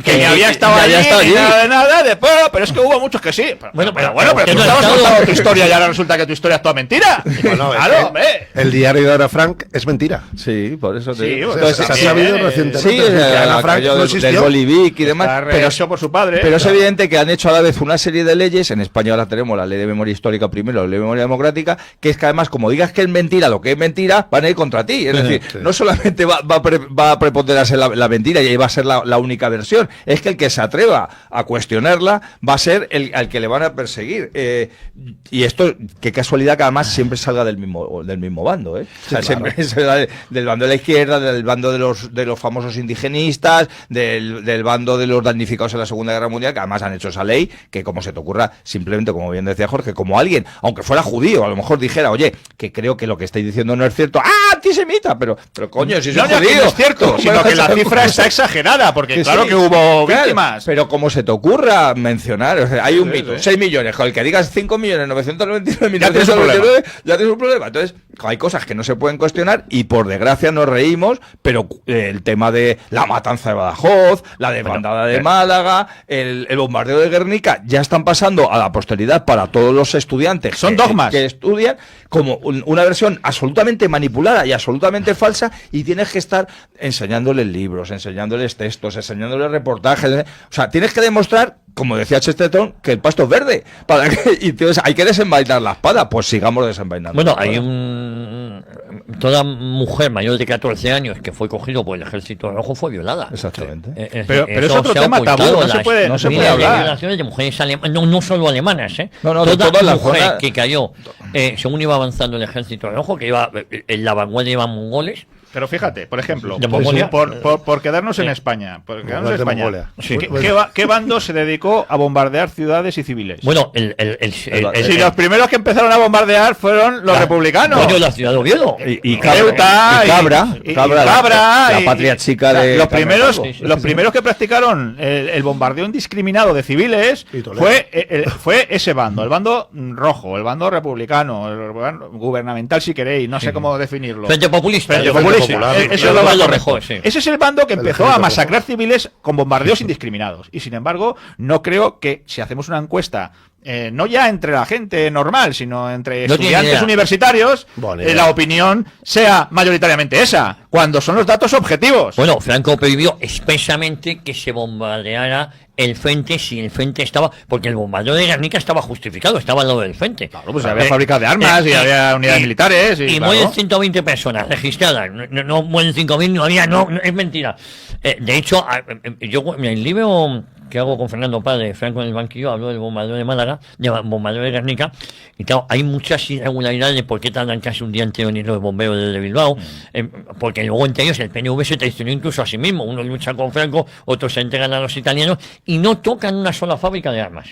Que ni había estado allí, nada, después, pero es que hubo muchos que sí. Pero tú estabas contando tu historia y ahora resulta que tu historia es toda mentira. Claro, el diario de Ana Frank es mentira. Sí, por eso te digo. Se ha sabido recientemente. Sí, Ana Frank no existió. Del Bolivic y demás. Pero eso por su padre. Pero es evidente que han hecho a la vez una serie de leyes. En España ahora tenemos la ley de memoria histórica primero, la ley de memoria democrática, que es que además, como digas que es mentira lo que es mentira, van a ir contra ti. Es decir, no solamente va a preponderarse la mentira y ahí va a ser la única versión, es que el que se atreva a cuestionarla va a ser al que le van a perseguir. Y esto, qué casualidad que además siempre salga del mismo bando, ¿eh? O sea, siempre del bando de la izquierda, del bando de los famosos indigenistas, del bando de los damnificados en la Segunda Guerra Mundial, que además han hecho esa ley, que como se te ocurra, simplemente, como bien decía Jorge, como alguien, aunque fuera judío, a lo mejor dijera, oye, que creo que lo que estáis diciendo no es cierto, antisemita, pero coño, si soy judío. No es cierto, sino que la cifra está exagerada, porque claro que hubo víctimas. Pero como se te ocurra mencionar, o sea, hay un mito, 6 millones, con el que digas 5.999.999, ya tienes un problema. Entonces, hay cosas que no se pueden cuestionar y por desgracia nos reímos, pero el tema de la matanza de Badajoz, la desbandada de Málaga, el bombardeo de Guernica, ya están pasando a la posteridad para todos los estudiantes. Son dogmas que estudian como una versión absolutamente manipulada y absolutamente falsa, y tienes que estar enseñándoles libros, enseñándoles textos, enseñándoles reportajes. O sea, tienes que demostrar, como decía Chesterton, que el pasto es verde. Y entonces hay que desenvainar la espada. Pues sigamos desenvainando. Bueno, hay toda mujer mayor de 14 años que fue cogido por el Ejército Rojo fue violada. Exactamente. Pero es otro tema tabú, no se puede hablar. Violaciones de mujeres alemanas, no solo alemanas, toda mujer que cayó, según iba avanzando el Ejército Rojo, que iba en la vanguardia iban mongoles. Pero fíjate, por ejemplo, por quedarnos en España, ¿qué bando se dedicó a bombardear ciudades y civiles? Bueno, si los primeros que empezaron a bombardear fueron los republicanos. Bueno, la ciudad de Oviedo. Y Cabra, la patria chica de... Los primeros que practicaron el bombardeo indiscriminado de civiles fue ese bando, el bando rojo, el bando republicano, el bando gubernamental, si queréis, no sé cómo definirlo. Frente populista. Eso es lo más correcto. Ese es el bando que empezó a masacrar civiles con bombardeos indiscriminados. Y sin embargo, no creo que si hacemos una encuesta, no ya entre la gente normal, sino entre estudiantes universitarios, la opinión sea mayoritariamente esa, cuando son los datos objetivos. Bueno, Franco prohibió expresamente que se bombardeara el frente si el frente estaba, porque el bombardeo de Guernica estaba justificado, estaba al lado del frente. Claro, pues había fábricas de armas y había unidades militares. Y mueren 120 personas registradas, no mueren 5.000, no había, no, es mentira. De hecho, yo en el libro que hago con Fernando Padre, Franco en el banquillo, hablo del bombardeo de Málaga, del bombardeo de Guernica, y claro, hay muchas irregularidades de por qué tardan casi un día entero en ir los bomberos desde Bilbao, porque luego entre ellos el PNV se traicionó incluso a sí mismo, unos luchan con Franco, otros se entregan a los italianos, y no tocan una sola fábrica de armas,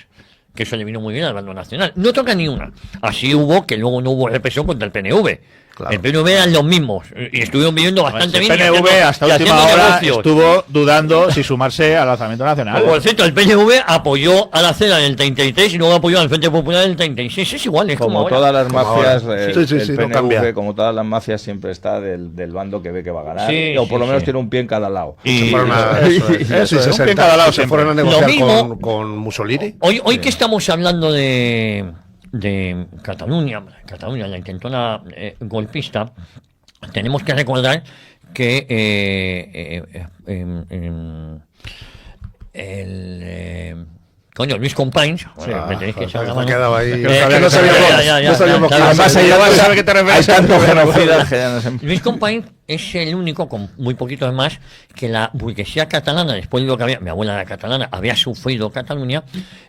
que eso le vino muy bien al bando nacional, no tocan ni una. Así hubo que luego no hubo represión contra el PNV. Claro. El PNV eran los mismos y estuvieron viviendo bastante bien. El PNV hasta última hora estuvo dudando si sumarse al alzamiento nacional. Por cierto, el PNV apoyó a la CELA en el 33 y luego apoyó al Frente Popular en el 36. Es igual, es como todas las mafias. El PNV, no, como todas las mafias, siempre está del bando que ve que va a ganar. O por lo menos tiene un pie en cada lado. Un pie en cada lado. Se fueron a negociar con Mussolini. Hoy que estamos hablando de Cataluña, la intentona golpista, tenemos que recordar que Luis Companys, me tenéis que echar la mano. Quedaba ahí. Luis Companys es el único, con muy poquitos más, que la burguesía catalana, después de lo que había, mi abuela era catalana, había sufrido Cataluña,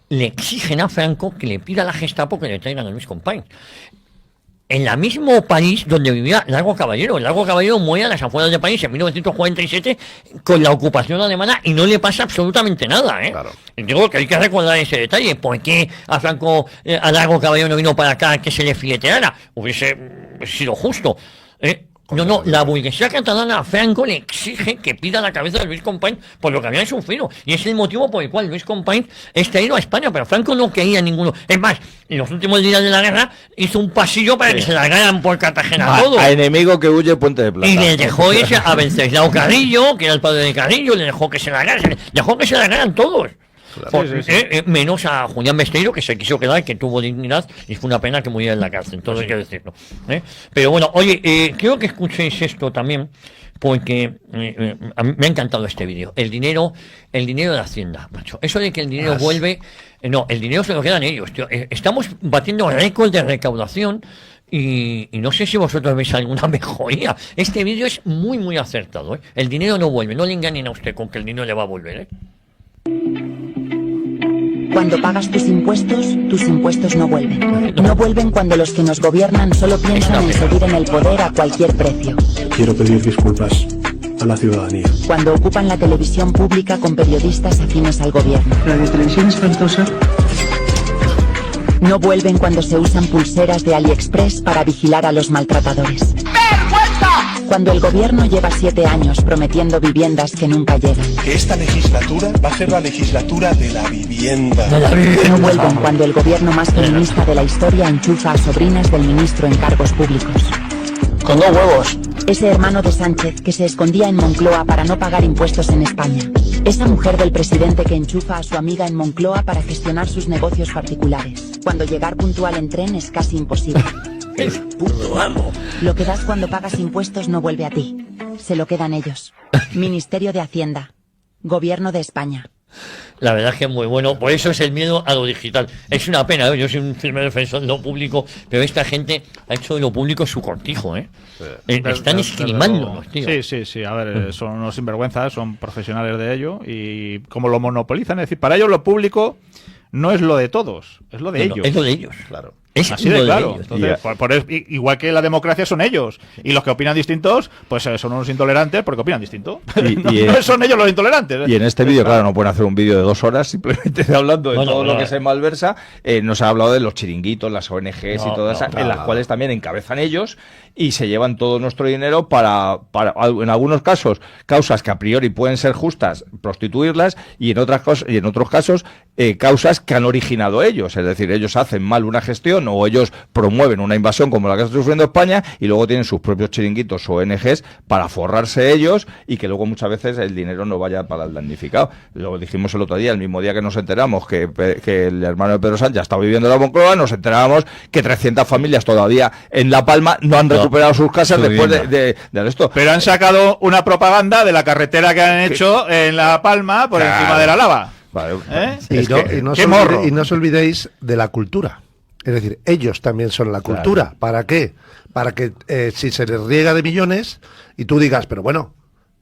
le exigen a Franco que le pida a la Gestapo que le traigan a Luis Companys. En el mismo país donde vivía Largo Caballero. Largo Caballero muere a las afueras de París en 1947 con la ocupación alemana y no le pasa absolutamente nada, Claro. Digo que hay que recordar ese detalle. ¿Por qué a Franco, a Largo Caballero no vino para acá que se le fileteara? Hubiese sido justo, No, la burguesía catalana a Franco le exige que pida la cabeza de Luis Companys por lo que habían sufrido. Y es el motivo por el cual Luis Companys es traído a España, pero Franco no quería ninguno. Es más, en los últimos días de la guerra hizo un pasillo para que se largaran por Cartagena todo. A enemigo que huye, Puente de Plata. Y le dejó ese a Venceslao Carrillo, que era el padre de Carrillo, le dejó que se largaran todos. Claro. Menos a Julián Besteiro, que se quiso quedar, que tuvo dignidad y fue una pena que muriera en la cárcel, entonces hay que decirlo. Pero bueno, oye, creo que escuchéis esto también, porque a mí me ha encantado este vídeo. El dinero de Hacienda, macho. Eso de que el dinero vuelve, no, el dinero se lo quedan ellos, tío. Estamos batiendo récord de recaudación. Y no sé si vosotros veis alguna mejoría. Este vídeo es muy, muy acertado. El dinero no vuelve, no le engañen a usted con que el dinero le va a volver. Cuando pagas tus impuestos no vuelven. No vuelven cuando los que nos gobiernan solo piensan en seguir en el poder a cualquier precio. Quiero pedir disculpas a la ciudadanía. Cuando ocupan la televisión pública con periodistas afines al gobierno. Radio Televisión Espantosa. No vuelven cuando se usan pulseras de AliExpress para vigilar a los maltratadores. Cuando el gobierno lleva 7 años prometiendo viviendas que nunca llegan. Que esta legislatura va a ser la legislatura de la vivienda. No vuelven cuando el gobierno más feminista de la historia enchufa a sobrinas del ministro en cargos públicos. Con 2 huevos. Ese hermano de Sánchez que se escondía en Moncloa para no pagar impuestos en España. Esa mujer del presidente que enchufa a su amiga en Moncloa para gestionar sus negocios particulares. Cuando llegar puntual en tren es casi imposible. El puto amo. Lo que das cuando pagas impuestos no vuelve a ti. Se lo quedan ellos. Ministerio de Hacienda. Gobierno de España. La verdad es que es muy bueno, por eso es el miedo a lo digital. Es una pena, ¿eh? Yo soy un firme defensor de lo público, pero esta gente ha hecho de lo público su cortijo, ¿eh? Están esquilmándonos, tío. Sí, a ver, son unos sinvergüenzas, son profesionales de ello, y como lo monopolizan, es decir, para ellos lo público no es lo de todos, es lo de ellos. Es lo de ellos, claro. Es así de claro. Entonces, igual que la democracia son ellos, y los que opinan distintos, pues son unos intolerantes porque opinan distinto. No son ellos los intolerantes. Y en este vídeo, claro, no pueden hacer un vídeo de 2 horas simplemente hablando de todo lo que se malversa. Nos ha hablado de los chiringuitos, las ONGs y todas esas, en las cuales también encabezan ellos y se llevan todo nuestro dinero para en algunos casos, causas que a priori pueden ser justas, prostituirlas, y en otros casos, causas que han originado ellos. Es decir, ellos hacen mal una gestión o ellos promueven una invasión como la que está sufriendo España y luego tienen sus propios chiringuitos o ONGs para forrarse ellos y que luego muchas veces el dinero no vaya para el damnificado. Lo dijimos el otro día, el mismo día que nos enteramos que el hermano de Pedro Sánchez ya estaba viviendo en la Moncloa, nos enterábamos que 300 familias todavía en La Palma no han recuperado sus casas después de esto. Pero han sacado una propaganda de la carretera que han hecho en La Palma por encima de la lava. Vale. Y no os olvidéis de la cultura. Es decir, ellos también son la cultura. Claro. ¿Para qué? Para que si se les riega de millones y tú digas, pero bueno,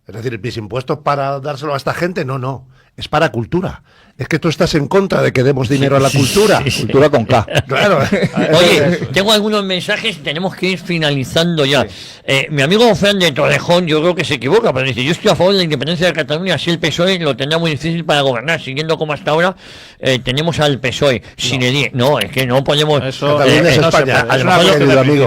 es decir, mis impuestos para dárselo a esta gente, no, es para cultura. Es que tú estás en contra de que demos dinero a la cultura. Cultura con K. Claro. Oye, tengo algunos mensajes, tenemos que ir finalizando ya. Mi amigo Fran de Torrejón, yo creo que se equivoca, pero dice, yo estoy a favor de la independencia de Cataluña, así el PSOE lo tendrá muy difícil para gobernar, siguiendo como hasta ahora tenemos al PSOE. No, es que no podemos... Eso es España.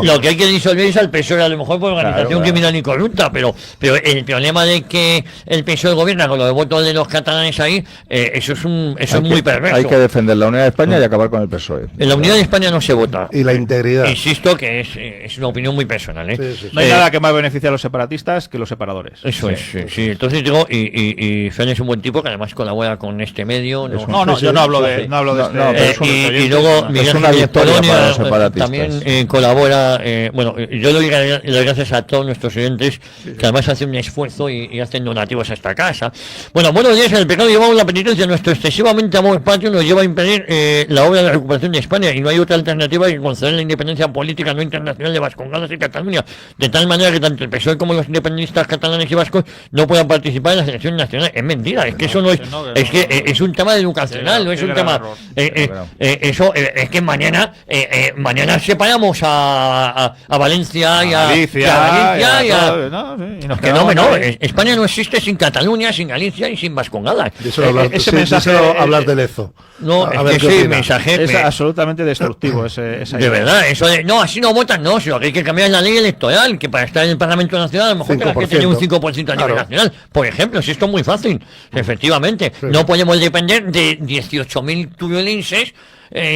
Lo que hay que disolver es al PSOE, a lo mejor por organización criminal y corrupta, pero el problema de que el PSOE gobierna con los votos de los catalanes ahí, eso es muy perverso. Hay que defender la unidad de España y acabar con el PSOE. En la unidad de España no se vota. Y la integridad. Insisto que es una opinión muy personal, ¿eh? Sí. No hay nada que más beneficie a los separatistas que los separadores. Eso es. Entonces digo, y Fran es un buen tipo que además colabora con este medio. Yo no hablo de y luego Miguel Ángel Polonia también colabora. Bueno, yo doy gracias a todos nuestros oyentes que además hacen un esfuerzo y hacen donativos a esta casa. Bueno, buenos días. El pecado llevamos la penitencia. Nuestro excesivamente amor patrio nos lleva a impedir la obra de recuperación de España y no hay otra alternativa que conceder la independencia política no internacional de Vascongadas y Cataluña, de tal manera que tanto el PSOE como los independentistas catalanes y vascos no puedan participar en las elecciones nacionales. Es mentira, es que eso no es, es que es un tema educacional, no es un tema eso es que mañana separamos a Valencia y a Galicia. España no existe sin Cataluña, sin Galicia y sin Vascongadas. Ese mensaje hablar de Lezo. No, es que ese mensaje es absolutamente destructivo. De verdad, eso de no, así no votan, no, sino que hay que cambiar la ley electoral, que para estar en el Parlamento Nacional a lo mejor tengas que tener un 5% a nivel nacional. Por ejemplo, si esto es muy fácil, efectivamente, no podemos depender de 18.000 tuyolenses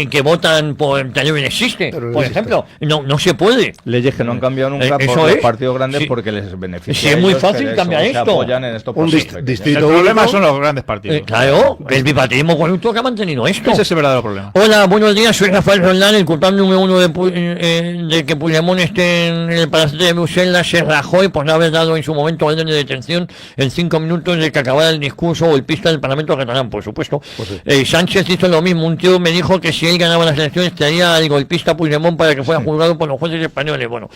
que votan por Taller existe, por ejemplo, no se puede. Leyes que no han cambiado nunca por los partidos grandes porque les beneficia. Sí, es muy fácil cambiar esto. El problema son los grandes partidos. Claro, el bipartidismo corrupto que ha mantenido esto. Ese es el verdadero problema. Hola, buenos días, soy Rafael Roldán, el culpable número uno de que Puigdemont esté en el Palacio de Bruselas se Rajoy por no haber dado en su momento orden de detención en 5 minutos de que acabara el discurso golpista del Parlamento catalán, por supuesto. Sánchez hizo lo mismo, un tío me dijo que si él ganaba las elecciones traía al golpista Puigdemont para que fuera juzgado por los jueces españoles. Bueno,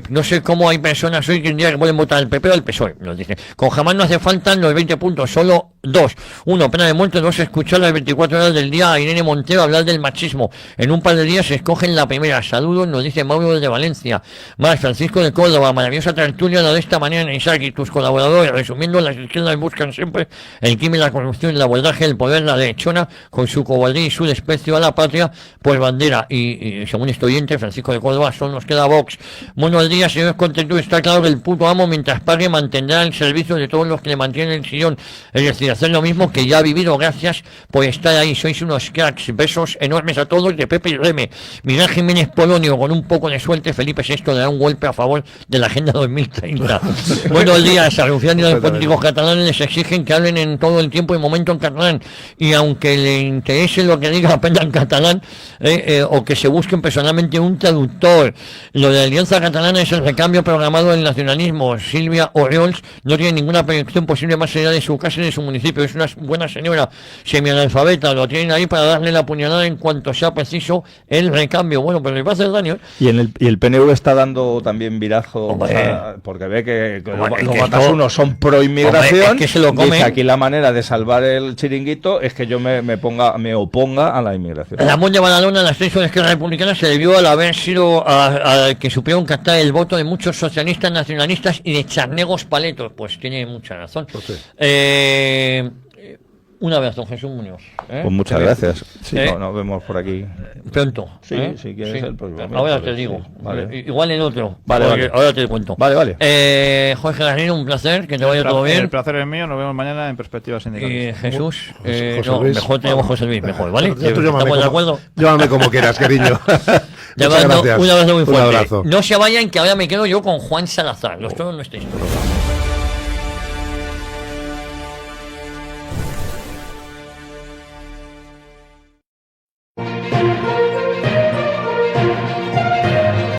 no sé cómo hay personas hoy que en día que pueden votar al PP o al PSOE, nos dice. Con Jamás no hace falta los 20 puntos, solo 2. 1, pena de muerte. 2, escuchar las 24 horas del día a Irene Montero hablar del machismo. En un par de días se escogen la primera. Saludos, nos dice Mauro de Valencia. Más, Francisco de Córdoba, maravillosa tertulia la de esta mañana en Isaac y tus colaboradores. Resumiendo, las izquierdas buscan siempre el crimen, la corrupción, el abordaje, el poder, la derechona, con su cobardía y su desprecio a la patria, pues bandera. Y según este oyente, Francisco de Córdoba, solo nos queda Vox. Buenos días, señor Contentú. Está claro que el puto amo, mientras pague, mantendrá el servicio de todos los que le mantienen el sillón. Es decir, hacer lo mismo que ya ha vivido. Gracias por estar ahí. Sois unos cracks. Besos enormes a todos de Pepe y Reme. Miguel Jiménez Polonio, con un poco de suerte, Felipe VI le da un golpe a favor de la Agenda 2030. Buenos días. A Rufián y a los políticos catalanes les exigen que hablen en todo el tiempo y momento en catalán, y aunque le interese lo que diga apenas en catalán, o que se busquen personalmente un traductor. Lo de la Alianza Catalana es el recambio programado del nacionalismo. Silvia Oriols no tiene ninguna proyección posible más allá de su casa y de su municipio. Es una buena señora semianalfabeta. Lo tienen ahí para darle la puñalada en cuanto sea preciso el recambio. Bueno, pero le va a hacer daño. Y el PNV está dando también virazo, porque ve que los batasunos son pro inmigración. Es que se lo come. Dice, aquí la manera de salvar el chiringuito es que yo me oponga a la inmigración. La Moña Badalona, la extensión de Esquerra Republicana, se debió al haber sido a que supieron captar el voto de muchos socialistas, nacionalistas y de charnegos paletos. Pues tiene mucha razón. Un abrazo, Jesús Muñoz. Pues muchas gracias. Sí, nos vemos por aquí. Pronto. Sí, si quieres el próximo. Ahora te digo. Vale. Igual en otro. Vale. Ahora te cuento. Vale. Jorge Garrido, un placer, que te vaya todo bien. El placer es mío, nos vemos mañana en Perspectiva Sindical. Y Jesús, Luis. mejor tenemos José Luis, mejor, ¿vale? ¿Estamos de acuerdo? Llámame como quieras, cariño. Un abrazo muy fuerte. No se vayan, que ahora me quedo yo con Juan Salazar. Los todos no estáis.